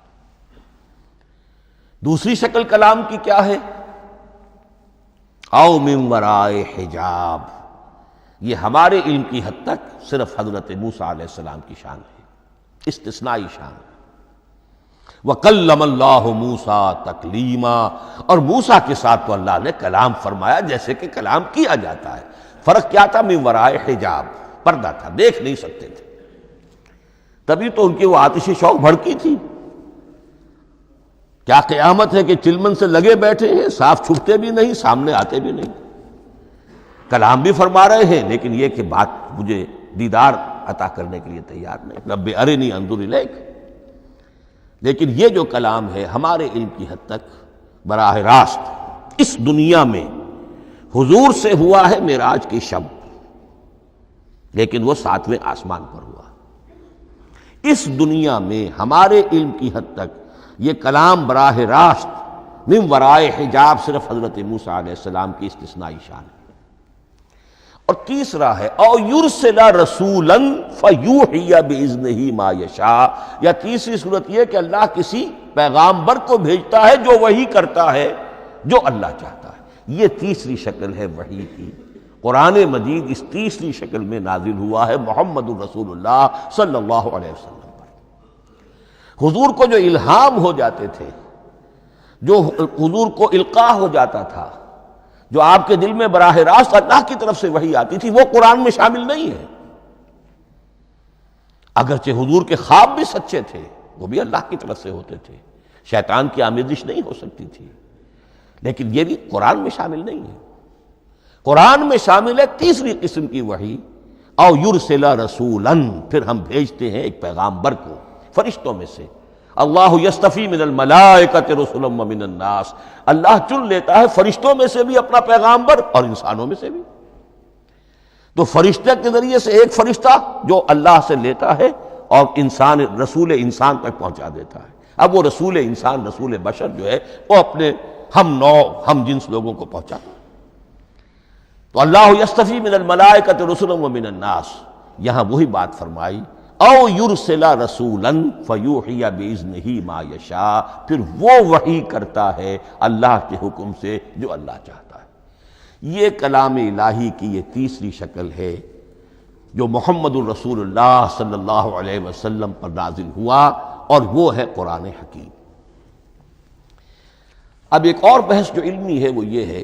دوسری شکل کلام کی کیا ہے؟ او من وراء حجاب، یہ ہمارے علم کی حد تک صرف حضرت موسیٰ علیہ السلام کی شان ہے، استثنائی شان۔ وَكَلَّمَ اللَّهُ مُوسَىٰ تَكْلِيمًا، اور موسیٰ کے ساتھ تو اللہ نے کلام فرمایا جیسے کہ کلام کیا جاتا ہے۔ فرق کیا تھا؟ من وراء حجاب، پردہ تھا، دیکھ نہیں سکتے تھے۔ تبھی تو ان کی وہ آتش شوق بھڑکی تھی۔ کیا قیامت ہے کہ چلمن سے لگے بیٹھے ہیں، صاف چھپتے بھی نہیں، سامنے آتے بھی نہیں، کلام بھی فرما رہے ہیں، لیکن یہ کہ بات مجھے دیدار عطا کرنے کے لیے تیار نہیں۔ رب ارنی انظر الیک۔ لیکن یہ جو کلام ہے ہمارے علم کی حد تک براہ راست اس دنیا میں حضور سے ہوا ہے معراج کی شب، لیکن وہ 7ویں آسمان پر ہوا۔ اس دنیا میں ہمارے علم کی حد تک یہ کلام براہ راست من ورائے حجاب صرف حضرت موسیٰ علیہ السلام کی استثنائی شان ہے۔ اور تیسرا ہے او یرسل رسولا فیوحی باذنہ ما یشاء، یا تیسری صورت یہ کہ اللہ کسی پیغامبر کو بھیجتا ہے جو وحی کرتا ہے جو اللہ چاہتا ہے۔ یہ تیسری شکل ہے وحی کی۔ قرآن مجید اس تیسری شکل میں نازل ہوا ہے محمد الرسول اللہ صلی اللہ علیہ وسلم پر۔ حضور کو جو الہام ہو جاتے تھے، جو حضور کو القاء ہو جاتا تھا، جو آپ کے دل میں براہ راست اللہ کی طرف سے وحی آتی تھی، وہ قرآن میں شامل نہیں ہے۔ اگرچہ حضور کے خواب بھی سچے تھے، وہ بھی اللہ کی طرف سے ہوتے تھے، شیطان کی آمیزش نہیں ہو سکتی تھی، لیکن یہ بھی قرآن میں شامل نہیں ہے۔ قرآن میں شامل ہے تیسری قسم کی وحی، او یرسل رسولا، پھر ہم بھیجتے ہیں ایک پیغامبر کو فرشتوں میں سے، اللہ یستفی من الملائکۃ رسلا ومن الناس، اللہ چن لیتا ہے فرشتوں میں سے بھی اپنا پیغامبر اور انسانوں میں سے بھی۔ تو فرشتے کے ذریعے سے ایک فرشتہ جو اللہ سے لیتا ہے اور انسان رسول انسان تک پہنچا دیتا ہے۔ اب وہ رسول انسان، رسول بشر جو ہے وہ اپنے ہم نوع ہم جنس لوگوں کو پہنچاتا ہے۔ تو اللہ یستفی من الملائکۃ رسلا ومن الناس، یہاں وہی بات فرمائی، او یرسل رسولا فیوحی باذنہ ما یشاء، پھر وہ وحی کرتا ہے اللہ کے حکم سے جو اللہ چاہتا ہے۔ یہ کلام الہی کی یہ تیسری شکل ہے جو محمد الرسول اللہ صلی اللہ علیہ وسلم پر نازل ہوا، اور وہ ہے قرآن حکیم۔ اب ایک اور بحث جو علمی ہے وہ یہ ہے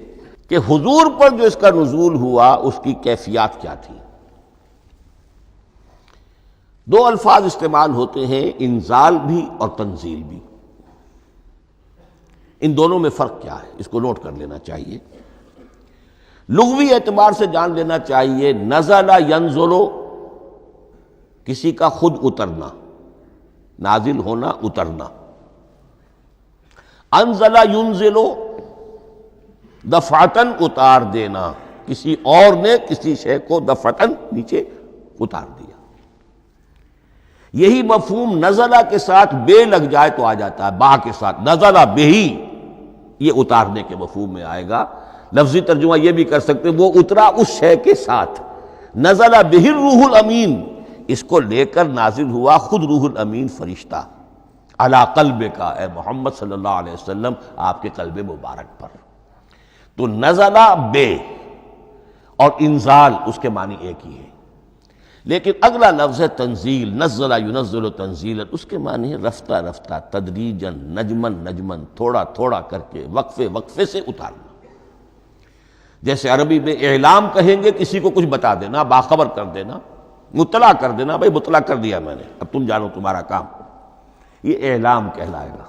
کہ حضور پر جو اس کا نزول ہوا اس کی کیفیات کیا تھی۔ دو الفاظ استعمال ہوتے ہیں، انزال بھی اور تنزیل بھی۔ ان دونوں میں فرق کیا ہے اس کو نوٹ کر لینا چاہیے۔ لغوی اعتبار سے جان لینا چاہیے، نزل ینزل کسی کا خود اترنا، نازل ہونا، اترنا۔ انزل ینزل دفعتاً اتار دینا، کسی اور نے کسی شے کو دفعتاً نیچے اتار دیا۔ یہی مفہوم نزلہ کے ساتھ بے لگ جائے تو آ جاتا ہے، با کے ساتھ نزلہ بہی، یہ اتارنے کے مفہوم میں آئے گا۔ لفظی ترجمہ یہ بھی کر سکتے وہ اترا اس شے کے ساتھ۔ نزل بہ الروح الامین، اس کو لے کر نازل ہوا خود روح الامین فرشتہ علی قلبک، اے محمد صلی اللہ علیہ وسلم آپ کے قلب مبارک پر۔ تو نزل بے اور انزال اس کے معنی ایک ہی ہے، لیکن اگلا لفظ ہے تنزیل، نزل ینزل تنزیلا، اس کے معنی ہے رفتہ رفتہ، تدریجاً، نجمن نجمن، تھوڑا تھوڑا کر کے، وقفے وقفے سے اتارنا۔ جیسے عربی میں اعلام کہیں گے کسی کو کچھ بتا دینا، باخبر کر دینا، مطلع کر دینا، بھائی مطلع کر دیا میں نے، اب تم جانو تمہارا کام، یہ اعلام کہلائے گا۔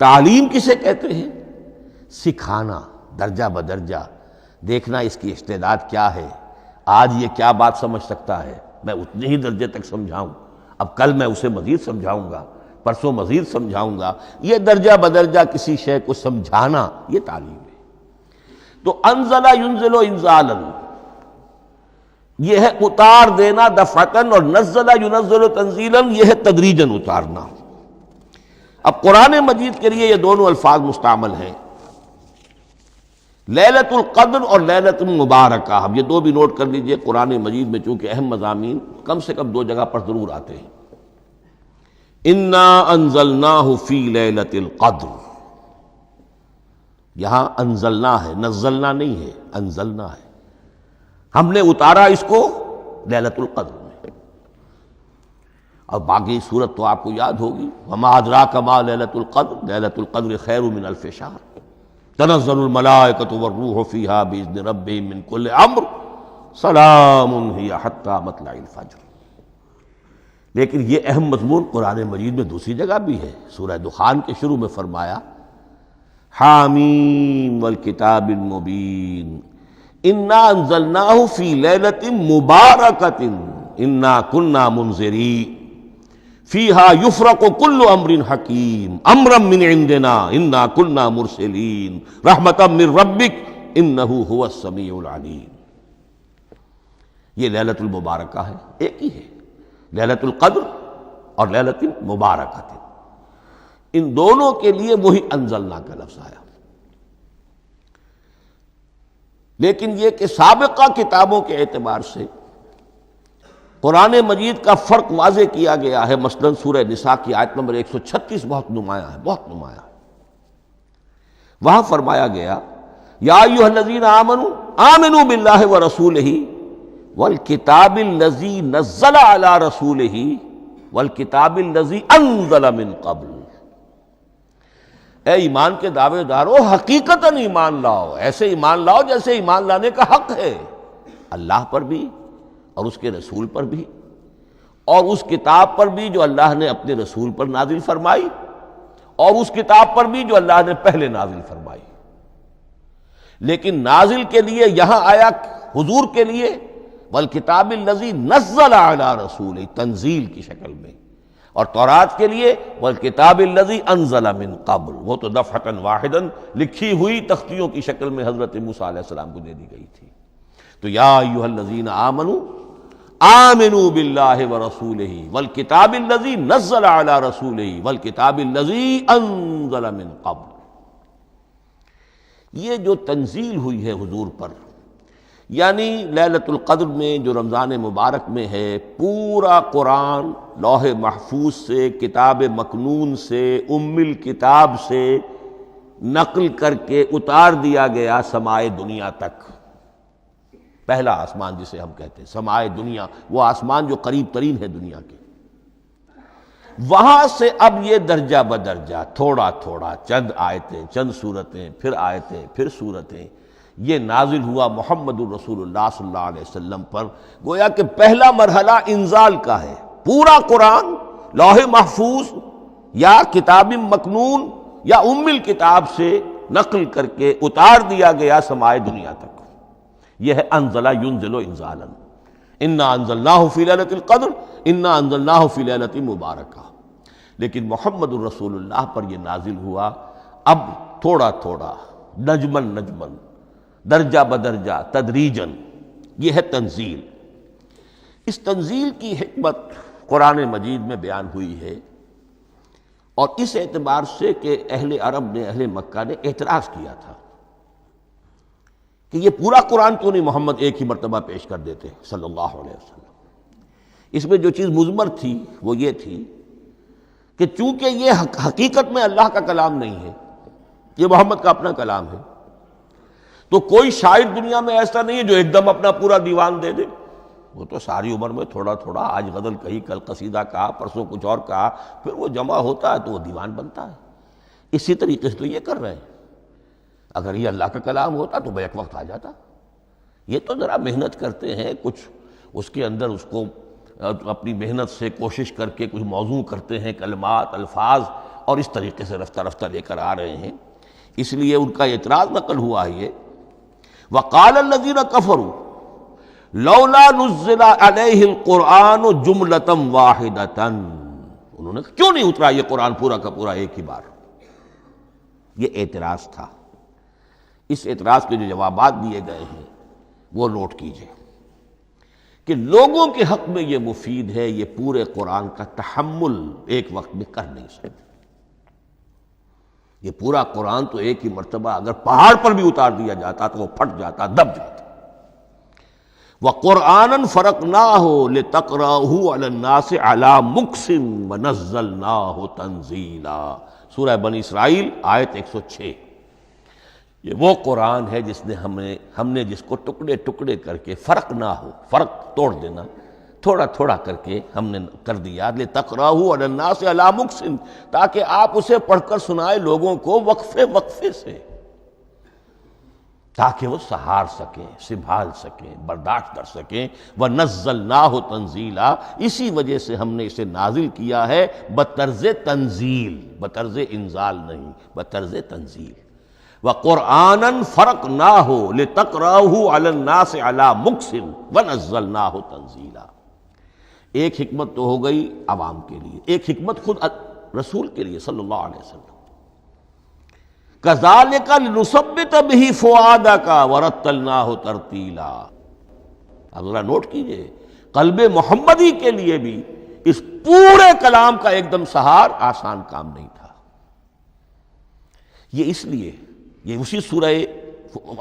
تعلیم کسے کہتے ہیں؟ سکھانا، درجہ بدرجہ، دیکھنا اس کی استعداد کیا ہے، آج یہ کیا بات سمجھ سکتا ہے، میں اتنے ہی درجے تک سمجھاؤں، اب کل میں اسے مزید سمجھاؤں گا، پرسوں مزید سمجھاؤں گا۔ یہ درجہ بدرجہ کسی شے کو سمجھانا، یہ تعلیم ہے۔ تو انزل ینزل انزالا، یہ ہے اتار دینا دفعتاً، اور نزل ینزل تنزیلا، یہ ہے تدریجاً اتارنا۔ اب قرآن مجید کے لیے یہ دونوں الفاظ مستعمل ہیں، لیلۃ القدر اور لیلۃ المبارکہ۔ اب یہ دو بھی نوٹ کر لیجئے، قرآن مجید میں چونکہ اہم مضامین کم سے کم دو جگہ پر ضرور آتے ہیں۔ انا انزلناہ فی لیلۃ القدر، یہاں انزلنا ہے، نزلنا نہیں ہے، انزلنا ہے، ہم نے اتارا اس کو لیلۃ القدر میں۔ اور باقی صورت تو آپ کو یاد ہوگی، وما ادراک ما لیلۃ القدر، لیلۃ القدر خیر من الف شہر، تنزل الملائکۃ والروح فیہا باذن ربہم من کل امر، سلام ہی حتی مطلع الفجر۔ لیکن یہ اہم مضمون قرآن مجید میں دوسری جگہ بھی ہے، سورہ دخان کے شروع میں فرمایا حامیم والکتاب المبین انا انزلناہ فی لیلۃ مبارکۃ انا کنا منذرین فیہا یفرق کل امر حکیم امرا من عندنا انا کنا مرسلین رحمتا من ربک انہ هو السمیع العلیم۔ یہ لیلۃ المبارکہ ہے، ایک ہی ہے، لیلۃ القدر اور لیلۃ المبارکہ، ان دونوں کے لیے وہی انزلنا کا لفظ آیا۔ لیکن یہ کہ سابقہ کتابوں کے اعتبار سے قرآن مجید کا فرق واضح کیا گیا ہے۔ مثلا سورہ نساء کی آیت نمبر 136 بہت نمایاں ہے، بہت نمایاں ہے۔ وہاں فرمایا گیا یا ایھا الذین آمنوا آمنوا باللہ ورسولہ والکتاب الذی نزل علی رسولہ والکتاب الذی انزل من قبل۔ اے ایمان کے دعوے دارو، حقیقتاً ایمان لاؤ، ایسے ایمان لاؤ جیسے ایمان لانے کا حق ہے، اللہ پر بھی اور اس کے رسول پر بھی، اور اس کتاب پر بھی جو اللہ نے اپنے رسول پر نازل فرمائی، اور اس کتاب پر بھی جو اللہ نے پہلے نازل فرمائی۔ لیکن نازل کے لیے یہاں آیا حضور کے لیے والکتاب الذی نزل علی رسولہ، تنزیل کی شکل میں، اور تورات کے لیے والکتاب الذی انزل من قبل، وہ تو دفعۃ واحدا لکھی ہوئی تختیوں کی شکل میں حضرت موسیٰ علیہ السلام کو دے دی گئی تھی۔ تو یا ایھا الذین آمنوا آمنوا باللہ ورسولہ والکتاب الذی نزل علی رسولہ والکتاب الذی انزل من قبل۔ یہ جو تنزیل ہوئی ہے حضور پر، یعنی لیلۃ القدر میں جو رمضان مبارک میں ہے، پورا قرآن لوح محفوظ سے، کتاب مکنون سے، ام الکتاب سے نقل کر کے اتار دیا گیا سمائے دنیا تک۔ پہلا آسمان جسے ہم کہتے ہیں سمائے دنیا، وہ آسمان جو قریب ترین ہے دنیا کے، وہاں سے اب یہ درجہ بدرجہ تھوڑا تھوڑا چند آیتیں، چند سورتیں، پھر آیتیں، پھر سورتیں، یہ نازل ہوا محمد الرسول اللہ صلی اللہ علیہ وسلم پر۔ گویا کہ پہلا مرحلہ انزال کا ہے، پورا قرآن لوح محفوظ یا کتاب مکنون یا ام الکتاب سے نقل کر کے اتار دیا گیا سمائے دنیا تک۔ یہ ہے انزل ینزل انزالا، انا انزلناہ فی لیلۃ القدر انا انزلناہ فی لیلۃ مبارکہ۔ لیکن محمد الرسول اللہ پر یہ نازل ہوا اب تھوڑا تھوڑا، نجمن نجمن، درجہ بدرجہ، تدریجن۔ یہ ہے تنزیل۔ اس تنزیل کی حکمت قرآن مجید میں بیان ہوئی ہے، اور اس اعتبار سے کہ اہل عرب نے، اہل مکہ نے اعتراض کیا تھا کہ یہ پورا قرآن کیوں نہیں محمد ایک ہی مرتبہ پیش کر دیتے صلی اللہ علیہ وسلم۔ اس میں جو چیز مضمر تھی وہ یہ تھی کہ چونکہ یہ حقیقت میں اللہ کا کلام نہیں ہے، یہ محمد کا اپنا کلام ہے، تو کوئی شاعر دنیا میں ایسا نہیں ہے جو ایک دم اپنا پورا دیوان دے دے۔ وہ تو ساری عمر میں تھوڑا تھوڑا، آج غزل کہی، کل قصیدہ کہا، پرسوں کچھ اور کہا، پھر وہ جمع ہوتا ہے تو وہ دیوان بنتا ہے۔ اسی طریقے سے تو یہ کر رہے ہیں۔ اگر یہ اللہ کا کلام ہوتا تو بیک وقت آ جاتا۔ یہ تو ذرا محنت کرتے ہیں، کچھ اس کے اندر اس کو اپنی محنت سے کوشش کر کے کچھ موضوع کرتے ہیں، کلمات، الفاظ، اور اس طریقے سے رفتہ رفتہ لے کر آ رہے ہیں۔ اس لیے ان کا اعتراض نقل ہوا ہے یہ وقال الذین کفروا لولا نزل علیہ القرآن جملۃ واحدۃ، انہوں نے کیوں نہیں اترا یہ قرآن پورا کا پورا ایک ہی بار؟ یہ اعتراض تھا۔ اس اعتراض کے جو جوابات دیے گئے ہیں وہ نوٹ کیجئے کہ لوگوں کے حق میں یہ مفید ہے، یہ پورے قرآن کا تحمل ایک وقت میں کر نہیں سکتے۔ یہ پورا قرآن تو ایک ہی مرتبہ اگر پہاڑ پر بھی اتار دیا جاتا تو وہ پھٹ جاتا، دب جاتا۔ وَقُرْآنًا فَرَقْنَاهُ لِتَقْرَأَهُ عَلَى النَّاسِ عَلَى مُكْثٍ وَنَزَّلْنَاهُ تَنزِيلًا، سورہ بنی اسرائیل آیت 106۔ یہ وہ قرآن ہے جس نے ہم نے جس کو ٹکڑے ٹکڑے کر کے، فرق نہ ہو، فرق توڑ دینا، تھوڑا تھوڑا کر کے ہم نے کر دیا، لِتَقْرَأَهُ عَلَى النَّاسِ عَلَى مُكْثٍ، تاکہ آپ اسے پڑھ کر سنائے لوگوں کو وقفے وقفے سے، تاکہ وہ سہار سکیں، سنبھال سکیں، برداشت کر سکیں۔ وَنَزَّلْنَاهُ تَنزِيلًا، اسی وجہ سے ہم نے اسے نازل کیا ہے بطرز تنزیل، بطرز انزال نہیں، بطرز تنزیل۔ وَقُرْآنًا فَرَقْنَاهُ لِتَقْرَأَهُ عَلَى النَّاسِ عَلَى مُكْثٍ وَنَزَّلْنَاهُ تَنزِيلًا۔ ایک حکمت تو ہو گئی عوام کے لیے، ایک حکمت خود رسول کے لیے صلی اللہ علیہ وسلم۔ كَذَلِكَ لِنُثَبِّتَ بِهِ فُؤَادَكَ وَرَتَّلْنَاهُ تَرْتِيلًا۔ اب ذرا نوٹ کیجئے، قلب محمدی کے لیے بھی اس پورے کلام کا ایک دم سہار آسان کام نہیں تھا۔ یہ اس لیے، یہ اسی سورہ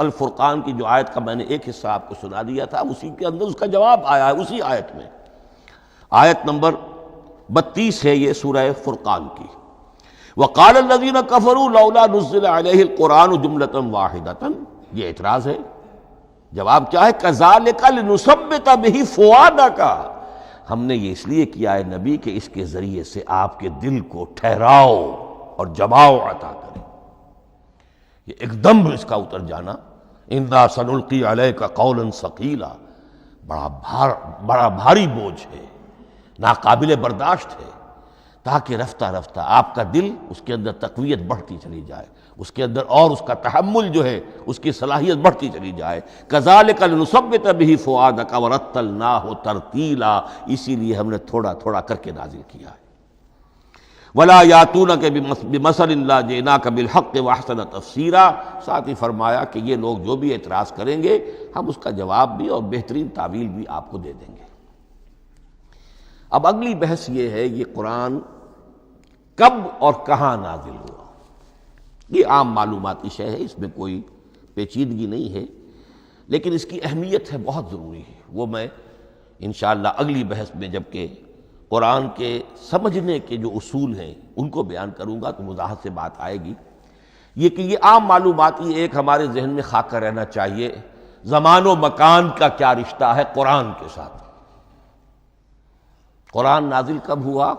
الفرقان کی جو آیت کا میں نے ایک حصہ آپ کو سنا دیا تھا، اسی کے اندر اس کا جواب آیا ہے، اسی آیت میں، آیت نمبر 32 ہے یہ سورہ فرقان کی۔ وقال الذین کفروا لولا نزل علیہ القرآن جملۃ واحدۃ، یہ اعتراض ہے۔ جواب کیا ہے؟ کذالک لنثبت بہ فؤادک، ہم نے یہ اس لیے کیا ہے نبی کہ اس کے ذریعے سے آپ کے دل کو ٹھہراؤ اور جماؤ عطا کرے، یہ ایک دم اس کا اتر جانا۔ انا سنلقی علیک قولا ثقیلا، بڑا بھاری بوجھ ہے، ناقابل برداشت ہے، تاکہ رفتہ رفتہ آپ کا دل، اس کے اندر تقویت بڑھتی چلی جائے، اس کے اندر اور اس کا تحمل جو ہے اس کی صلاحیت بڑھتی چلی جائے۔ کذالک لنثبت بہ فؤادک ورتلناہ ترتیلا، اسی لیے ہم نے تھوڑا تھوڑا کر کے نازل کیا ہے۔ ولا یاتونک بمثل الا جئناک بالحق واحسن تفسیرا، ساتھ ہی فرمایا کہ یہ لوگ جو بھی اعتراض کریں گے ہم اس کا جواب بھی اور بہترین تعویل بھی آپ کو دے دیں گے۔ اب اگلی بحث یہ ہے یہ قرآن کب اور کہاں نازل ہوا۔ یہ عام معلوماتی شے ہے، اس میں کوئی پیچیدگی نہیں ہے، لیکن اس کی اہمیت ہے بہت ضروری ہے، وہ میں انشاءاللہ اگلی بحث میں جب کہ قرآن کے سمجھنے کے جو اصول ہیں ان کو بیان کروں گا تو وضاحت سے بات آئے گی۔ یہ کہ یہ عام معلوماتی ایک ہمارے ذہن میں خاکہ رہنا چاہیے، زمان و مکان کا کیا رشتہ ہے قرآن کے ساتھ۔ قرآن نازل کب ہوا؟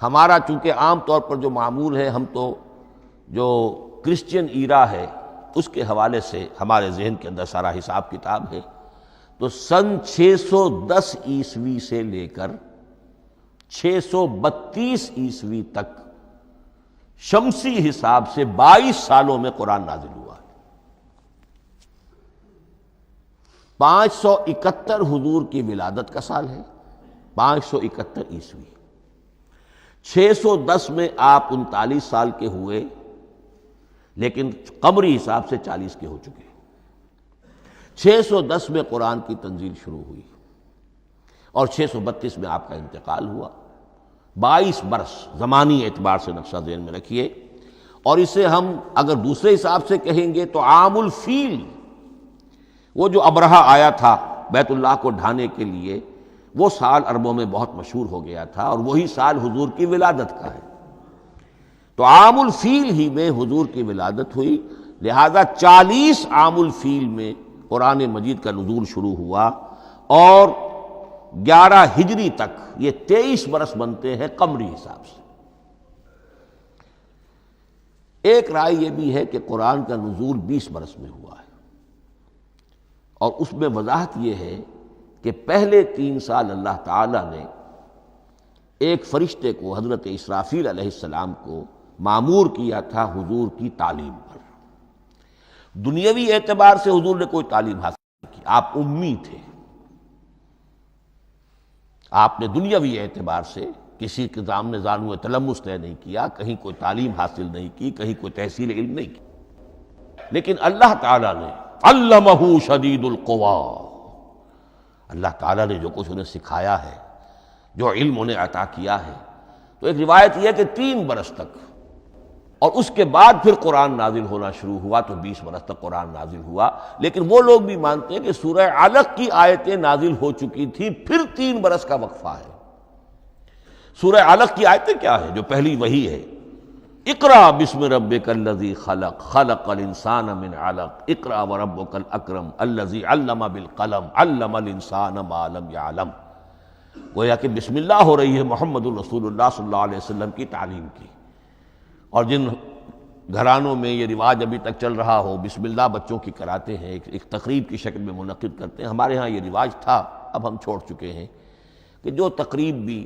ہمارا چونکہ عام طور پر جو معمول ہے، ہم تو جو کرسچین ایرا ہے اس کے حوالے سے ہمارے ذہن کے اندر سارا حساب کتاب ہے، تو سن 610 عیسوی سے لے کر 632 عیسوی تک شمسی حساب سے 22 سالوں میں قرآن نازل ہوا ہے۔ 571 حضور کی ولادت کا سال ہے، 571 عیسوی۔ 610 میں آپ 39 سال کے ہوئے، لیکن قمری حساب سے 40 کے ہو چکے۔ 610 میں قرآن کی تنزیل شروع ہوئی اور 632 میں آپ کا انتقال ہوا۔ 22 برس زمانی اعتبار سے نقشہ ذہن میں رکھیے، اور اسے ہم اگر دوسرے حساب سے کہیں گے تو عام الفیل، وہ جو ابرہہ آیا تھا بیت اللہ کو ڈھانے کے لیے، وہ سال عربوں میں بہت مشہور ہو گیا تھا، اور وہی سال حضور کی ولادت کا ہے۔ تو عام الفیل ہی میں حضور کی ولادت ہوئی، لہذا 40 عام الفیل میں قرآن مجید کا نزول شروع ہوا، اور 11 ہجری تک یہ 23 برس بنتے ہیں قمری حساب سے۔ ایک رائے یہ بھی ہے کہ قرآن کا نزول 20 برس میں ہوا ہے، اور اس میں وضاحت یہ ہے کہ پہلے 3 سال اللہ تعالیٰ نے ایک فرشتے کو، حضرت اسرافیل علیہ السلام کو مامور کیا تھا حضور کی تعلیم پر۔ دنیاوی اعتبار سے حضور نے کوئی تعلیم حاصل نہیں کی، آپ امی تھے، آپ نے دنیاوی اعتبار سے کسی کے سامنے زانو تلمس طے نہیں کیا، کہیں کوئی تعلیم حاصل نہیں کی، کہیں کوئی تحصیل علم نہیں کی، لیکن اللہ تعالیٰ نے علمہ شدید القوا، اللہ تعالیٰ نے جو کچھ انہیں سکھایا ہے، جو علم انہیں عطا کیا ہے، تو ایک روایت یہ ہے کہ 3 برس تک، اور اس کے بعد پھر قرآن نازل ہونا شروع ہوا تو 20 برس تک قرآن نازل ہوا۔ لیکن وہ لوگ بھی مانتے ہیں کہ سورہ علق کی آیتیں نازل ہو چکی تھی، پھر 3 برس کا وقفہ ہے۔ سورہ علق کی آیتیں کیا ہے؟ جو پہلی وحی ہے، اقرأ بسم ربک الذی خلق، خلق الانسان من علق، اقرأ وربک الاکرم الذی علم بالقلم، علم الانسان ما لم یعلم۔ گویا کہ بسم اللہ ہو رہی ہے محمد الرسول اللہ صلی اللہ علیہ وسلم کی تعلیم کی، اور جن گھرانوں میں یہ رواج ابھی تک چل رہا ہو، بسم اللہ بچوں کی کراتے ہیں، ایک تقریب کی شکل میں منعقد کرتے ہیں، ہمارے ہاں یہ رواج تھا، اب ہم چھوڑ چکے ہیں، کہ جو تقریب بھی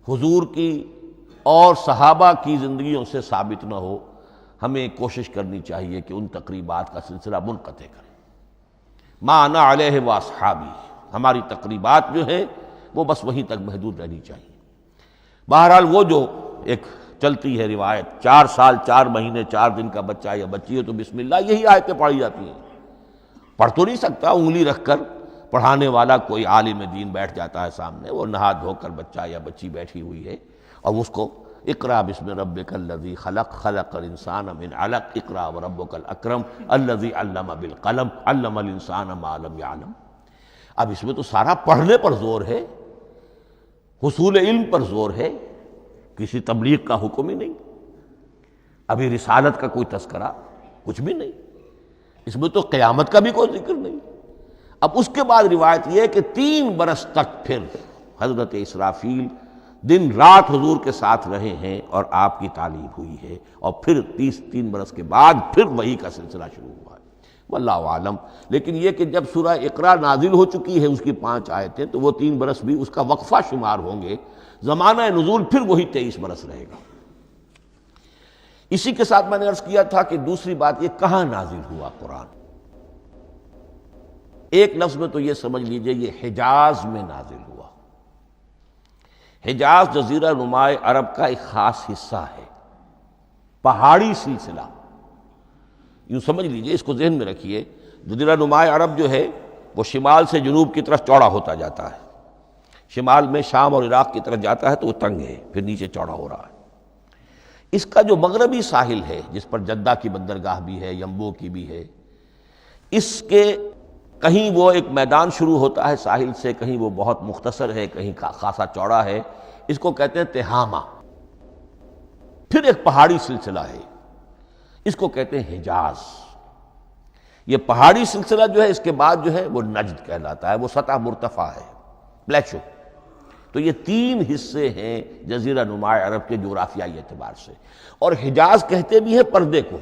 حضور کی اور صحابہ کی زندگیوں سے ثابت نہ ہو، ہمیں کوشش کرنی چاہیے کہ ان تقریبات کا سلسلہ منقطع کریں۔ ما انا علیہ واصحابی، ہماری تقریبات جو ہیں وہ بس وہیں تک محدود رہنی چاہیے۔ بہرحال وہ جو ایک چلتی ہے روایت، 4 سال 4 مہینے 4 دن کا بچہ یا بچی ہو تو بسم اللہ یہی آیتیں پڑھی جاتی ہیں۔ پڑھ تو نہیں سکتا، انگلی رکھ کر پڑھانے والا کوئی عالم دین بیٹھ جاتا ہے سامنے، وہ نہا دھو کر بچہ یا بچی بیٹھی ہوئی ہے، اور اس کو اقرأ بسم ربک الذی خلق، خلق الانسان من علق، اقرأ وربک الاکرم الذی علم بالقلم، علم الانسان ما لم یعلم۔ اب اس میں تو سارا پڑھنے پر زور ہے، حصول علم پر زور ہے، کسی تبلیغ کا حکم ہی نہیں، ابھی رسالت کا کوئی تذکرہ کچھ بھی نہیں، اس میں تو قیامت کا بھی کوئی ذکر نہیں۔ اب اس کے بعد روایت یہ ہے کہ 3 برس تک پھر حضرت اسرافیل دن رات حضور کے ساتھ رہے ہیں اور آپ کی تعلیم ہوئی ہے، اور پھر 3 برس کے بعد پھر وحی کا سلسلہ شروع ہوا ہے، واللہ عالم۔ لیکن یہ کہ جب سورہ اقرا نازل ہو چکی ہے اس کی 5 آیتیں، تو وہ 3 برس بھی اس کا وقفہ شمار ہوں گے، زمانہ نزول پھر وہی 23 برس رہے گا۔ اسی کے ساتھ میں نے عرض کیا تھا کہ دوسری بات یہ کہاں نازل ہوا قرآن۔ ایک لفظ میں تو یہ سمجھ لیجئے یہ حجاز میں نازل ہوا۔ حجاز جزیرہ نماء عرب کا ایک خاص حصہ ہے، پہاڑی سلسلہ، یوں سمجھ لیجئے، اس کو ذہن میں رکھیے۔ جزیرہ نماء عرب جو ہے وہ شمال سے جنوب کی طرف چوڑا ہوتا جاتا ہے، شمال میں شام اور عراق کی طرف جاتا ہے تو وہ تنگ ہے، پھر نیچے چوڑا ہو رہا ہے۔ اس کا جو مغربی ساحل ہے جس پر جدہ کی بندرگاہ بھی ہے، ینبو کی بھی ہے، اس کے کہیں وہ ایک میدان شروع ہوتا ہے ساحل سے، کہیں وہ بہت مختصر ہے، کہیں خاصا چوڑا ہے، اس کو کہتے ہیں تہامہ۔ پھر ایک پہاڑی سلسلہ ہے، اس کو کہتے ہیں حجاز۔ یہ پہاڑی سلسلہ جو ہے اس کے بعد جو ہے وہ نجد کہلاتا ہے، وہ سطح مرتفع ہے، پلیٹو۔ تو یہ تین حصے ہیں جزیرہ نماء عرب کے جغرافیائی اعتبار سے، اور حجاز کہتے بھی ہیں پردے کو،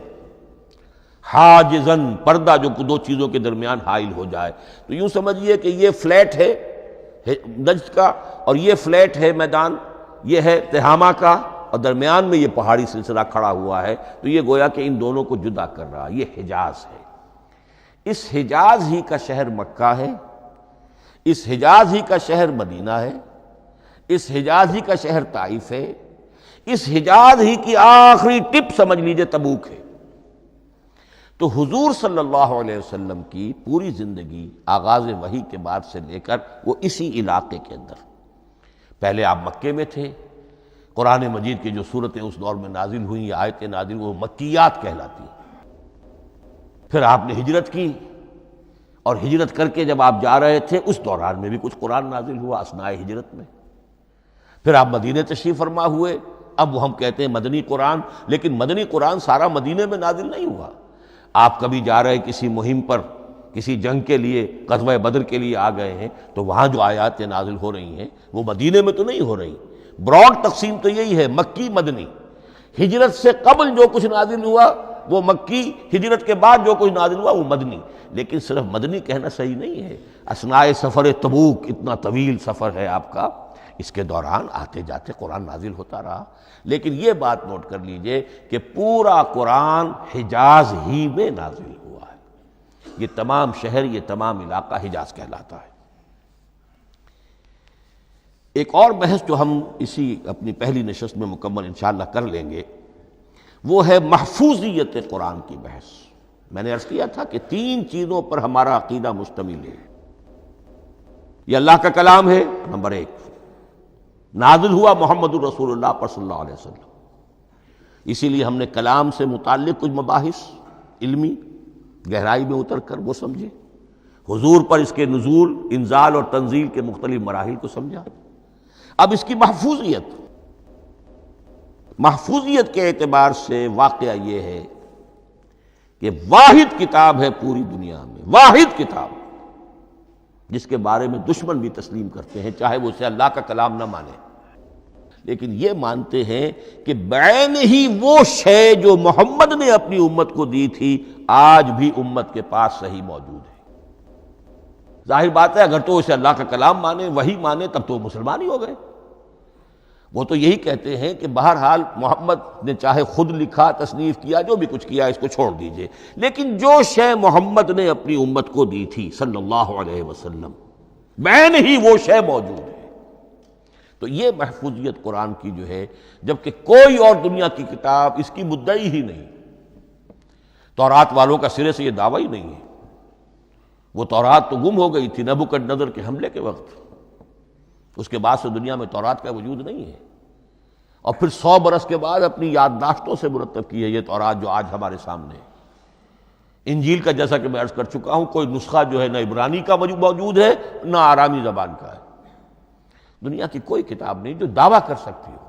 حاجزن، پردہ جو دو چیزوں کے درمیان حائل ہو جائے۔ تو یوں سمجھیے کہ یہ فلیٹ ہے نجد کا، اور یہ فلیٹ ہے میدان، یہ ہے تہامہ کا، اور درمیان میں یہ پہاڑی سلسلہ کھڑا ہوا ہے، تو یہ گویا کہ ان دونوں کو جدا کر رہا، یہ حجاز ہے۔ اس حجاز ہی کا شہر مکہ ہے، اس حجاز ہی کا شہر مدینہ ہے، اس حجاز ہی کا شہر طائف ہے، اس حجاز ہی کی آخری ٹپ سمجھ لیجئے تبوک ہے۔ تو حضور صلی اللہ علیہ وسلم کی پوری زندگی آغاز وحی کے بعد سے لے کر وہ اسی علاقے کے اندر، پہلے آپ مکے میں تھے، قرآن مجید کی جو صورتیں اس دور میں نازل ہوئیں یا آیتیں نازل وہ مکیات کہلاتی ہیں۔ پھر آپ نے ہجرت کی، اور ہجرت کر کے جب آپ جا رہے تھے اس دوران میں بھی کچھ قرآن نازل ہوا اثناء ہجرت میں۔ پھر آپ مدینے تشریف فرما ہوئے، اب وہ ہم کہتے ہیں مدنی قرآن، لیکن مدنی قرآن سارا مدینے میں نازل نہیں ہوا۔ آپ کبھی جا رہے کسی مہم پر، کسی جنگ کے لیے، غزوہ بدر کے لیے آ گئے ہیں، تو وہاں جو آیات نازل ہو رہی ہیں وہ مدینے میں تو نہیں ہو رہی۔ براڈ تقسیم تو یہی ہے، مکی مدنی۔ ہجرت سے قبل جو کچھ نازل ہوا وہ مکی، ہجرت کے بعد جو کچھ نازل ہوا وہ مدنی۔ لیکن صرف مدنی کہنا صحیح نہیں ہے، اثناء سفر تبوک، اتنا طویل سفر ہے آپ کا، اس کے دوران آتے جاتے قرآن نازل ہوتا رہا۔ لیکن یہ بات نوٹ کر لیجئے کہ پورا قرآن حجاز ہی میں نازل ہوا ہے، یہ تمام شہر، یہ تمام علاقہ حجاز کہلاتا ہے۔ ایک اور بحث جو ہم اسی اپنی پہلی نشست میں مکمل انشاءاللہ کر لیں گے، وہ ہے محفوظیت قرآن کی بحث۔ میں نے عرض کیا تھا کہ تین چیزوں پر ہمارا عقیدہ مشتمل ہے۔ یہ اللہ کا کلام ہے، نمبر ایک، نازل ہوا محمد الرسول اللہ پر صلی اللہ علیہ وسلم، اسی لیے ہم نے کلام سے متعلق کچھ مباحث علمی گہرائی میں اتر کر وہ سمجھے، حضور پر اس کے نزول، انزال اور تنزیل کے مختلف مراحل کو سمجھا۔ اب اس کی محفوظیت کے اعتبار سے واقعہ یہ ہے کہ واحد کتاب ہے پوری دنیا میں، واحد کتاب جس کے بارے میں دشمن بھی تسلیم کرتے ہیں، چاہے وہ اسے اللہ کا کلام نہ مانے، لیکن یہ مانتے ہیں کہ بعین ہی وہ شے جو محمد نے اپنی امت کو دی تھی آج بھی امت کے پاس صحیح موجود ہے۔ ظاہر بات ہے اگر تو اسے اللہ کا کلام مانے، وہی مانے، تب تو مسلمان ہی ہو گئے۔ وہ تو یہی کہتے ہیں کہ بہرحال محمد نے چاہے خود لکھا، تصنیف کیا، جو بھی کچھ کیا، اس کو چھوڑ دیجئے، لیکن جو شے محمد نے اپنی امت کو دی تھی صلی اللہ علیہ وسلم، بعین ہی وہ شے موجود ہے۔ تو یہ محفوظیت قرآن کی جو ہے، جبکہ کوئی اور دنیا کی کتاب اس کی مدعی ہی نہیں۔ تورات والوں کا سرے سے یہ دعویٰ ہی نہیں ہے، وہ تورات تو گم ہو گئی تھی نبوکدنضر کے حملے کے وقت، اس کے بعد سے دنیا میں تورات کا وجود نہیں ہے، اور پھر 100 برس کے بعد اپنی یادداشتوں سے مرتب کی ہے یہ تورات جو آج ہمارے سامنے ہے۔ انجیل کا جیسا کہ میں عرض کر چکا ہوں، کوئی نسخہ جو ہے نہ عبرانی کا موجود ہے نہ آرامی زبان کا ہے، دنیا کی کوئی کتاب نہیں جو دعویٰ کر سکتی ہو۔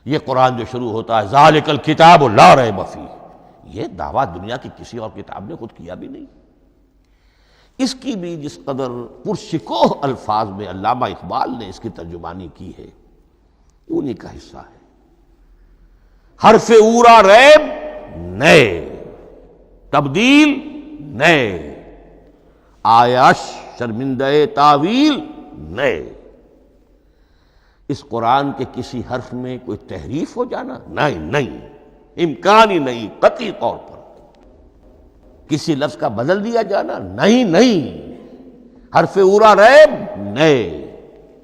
یہ قرآن جو شروع ہوتا ہے ذالک الکتاب لا ریب فیہ، یہ دعویٰ دنیا کی کسی اور کتاب نے خود کیا بھی نہیں۔ اس کی بھی جس قدر پرشکوہ الفاظ میں علامہ اقبال نے اس کی ترجمانی کی ہے، انہی کا حصہ ہے۔ حرف اورا ریب نئے، تبدیل نئے، آیاش شرمندہ تعویل نئے۔ اس قرآن کے کسی حرف میں کوئی تحریف ہو جانا نہیں، امکان ہی نہیں، قطعی طور پر کسی لفظ کا بدل دیا جانا نہیں، حرف اورا ریب نئے،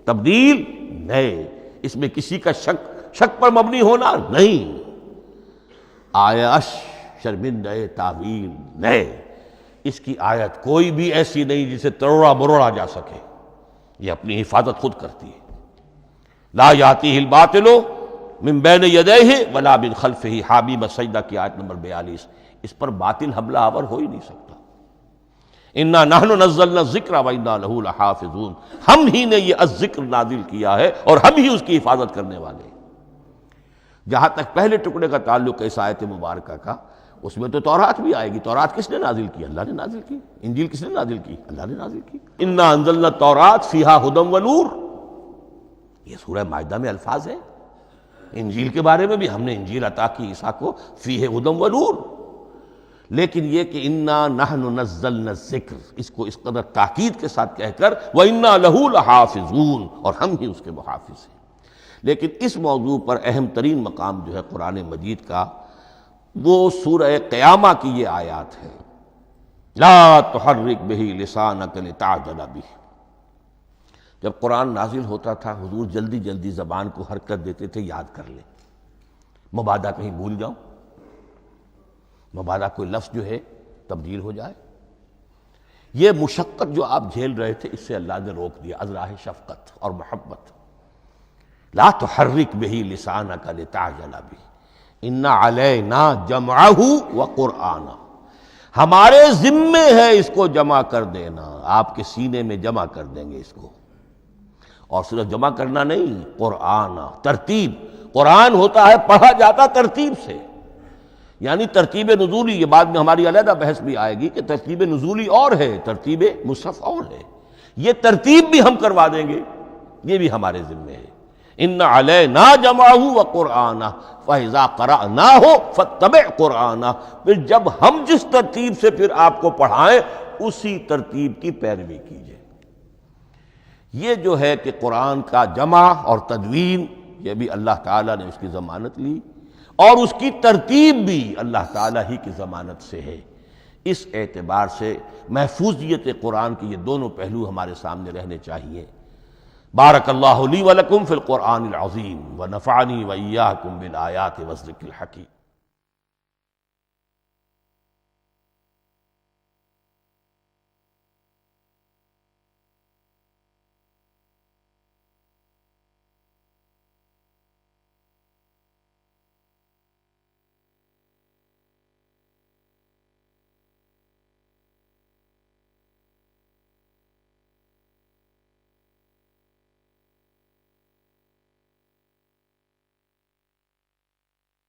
تبدیل نئے۔ اس میں کسی کا شک پر مبنی ہونا نہیں، آیش شرمندہ تعویل نئے، اس کی آیت کوئی بھی ایسی نہیں جسے تروڑا مروڑا جا سکے، یہ اپنی حفاظت خود کرتی ہے۔ لا یاتیہ الباطل من بین یدیہ ولا من خلفہ، حامیم السجدہ کی آیت نمبر 42، اس پر باطل حملہ آور ہو ہی نہیں سکتا۔ انا نحن نزلنا الذکر وانا لہ لحافظون، ہم ہی نے یہ الذکر نازل کیا ہے اور ہم ہی اس کی حفاظت کرنے والے ہیں۔ جہاں تک پہلے ٹکڑے کا تعلق ہے اس آیت مبارکہ کا، اس میں تو تورات بھی آئے گی۔ تورات کس نے نازل کی؟ اللہ نے نازل کی۔ انجیل کس نے نازل کی؟ اللہ نے نازل کی۔ انا انزلنا التوراۃ فیہا ھدی ونور، یہ سورہ مائدہ میں الفاظ ہیں۔ انجیل کے بارے میں بھی ہم نے انجیل عطا کی عیسیٰ کو، فیہ ھدی ونور، لیکن یہ کہ انا نحن نزلنا الذکر، اس کو اس قدر تاکید کے ساتھ کہہ کر وَإِنَّا لَهُ لَحَافِظُونَ، اور ہم ہی اس کے محافظ ہیں۔ لیکن اس موضوع پر اہم ترین مقام جو ہے قرآن مجید کا، وہ سورہ قیامہ کی یہ آیات ہے، لا تحرک بہ لسانک لتعجل بہ۔ جب قرآن نازل ہوتا تھا حضور جلدی جلدی زبان کو حرکت دیتے تھے، یاد کر لیں، مبادا کہیں بھول جاؤ، مبادا کوئی لفظ جو ہے تبدیل ہو جائے۔ یہ مشقت جو آپ جھیل رہے تھے، اس سے اللہ نے روک دیا از راہ شفقت اور محبت۔ لا تحرک بہ لسانک لتعجل بہ، ان علینا جمعہ وقرآنہ، ہمارے ذمے ہے اس کو جمع کر دینا، آپ کے سینے میں جمع کر دیں گے اس کو۔ اور صرف جمع کرنا نہیں، قرآن، ترتیب۔ قرآن ہوتا ہے پڑھا جاتا ترتیب سے، یعنی ترتیب نزولی۔ یہ بعد میں ہماری علیحدہ بحث بھی آئے گی کہ ترتیب نزولی اور ہے، ترتیب مصحف اور ہے۔ یہ ترتیب بھی ہم کروا دیں گے، یہ بھی ہمارے ذمے ہے۔ ان علینا جمعہ وقرآنہ فاذا قرأناہ فاتبع قرآنہ، پھر جب ہم جس ترتیب سے پھر آپ کو پڑھائیں اسی ترتیب کی پیروی کیجیے۔ یہ جو ہے کہ قرآن کا جمع اور تدوین، یہ بھی اللہ تعالیٰ نے اس کی ضمانت لی، اور اس کی ترتیب بھی اللہ تعالیٰ ہی کی ضمانت سے ہے۔ اس اعتبار سے محفوظیت قرآن کے یہ دونوں پہلو ہمارے سامنے رہنے چاہیے۔ بارک اللہ لی ولکم فی القرآن العظیم ونفعنی وإیاکم بالآیات والذکر الحکیم۔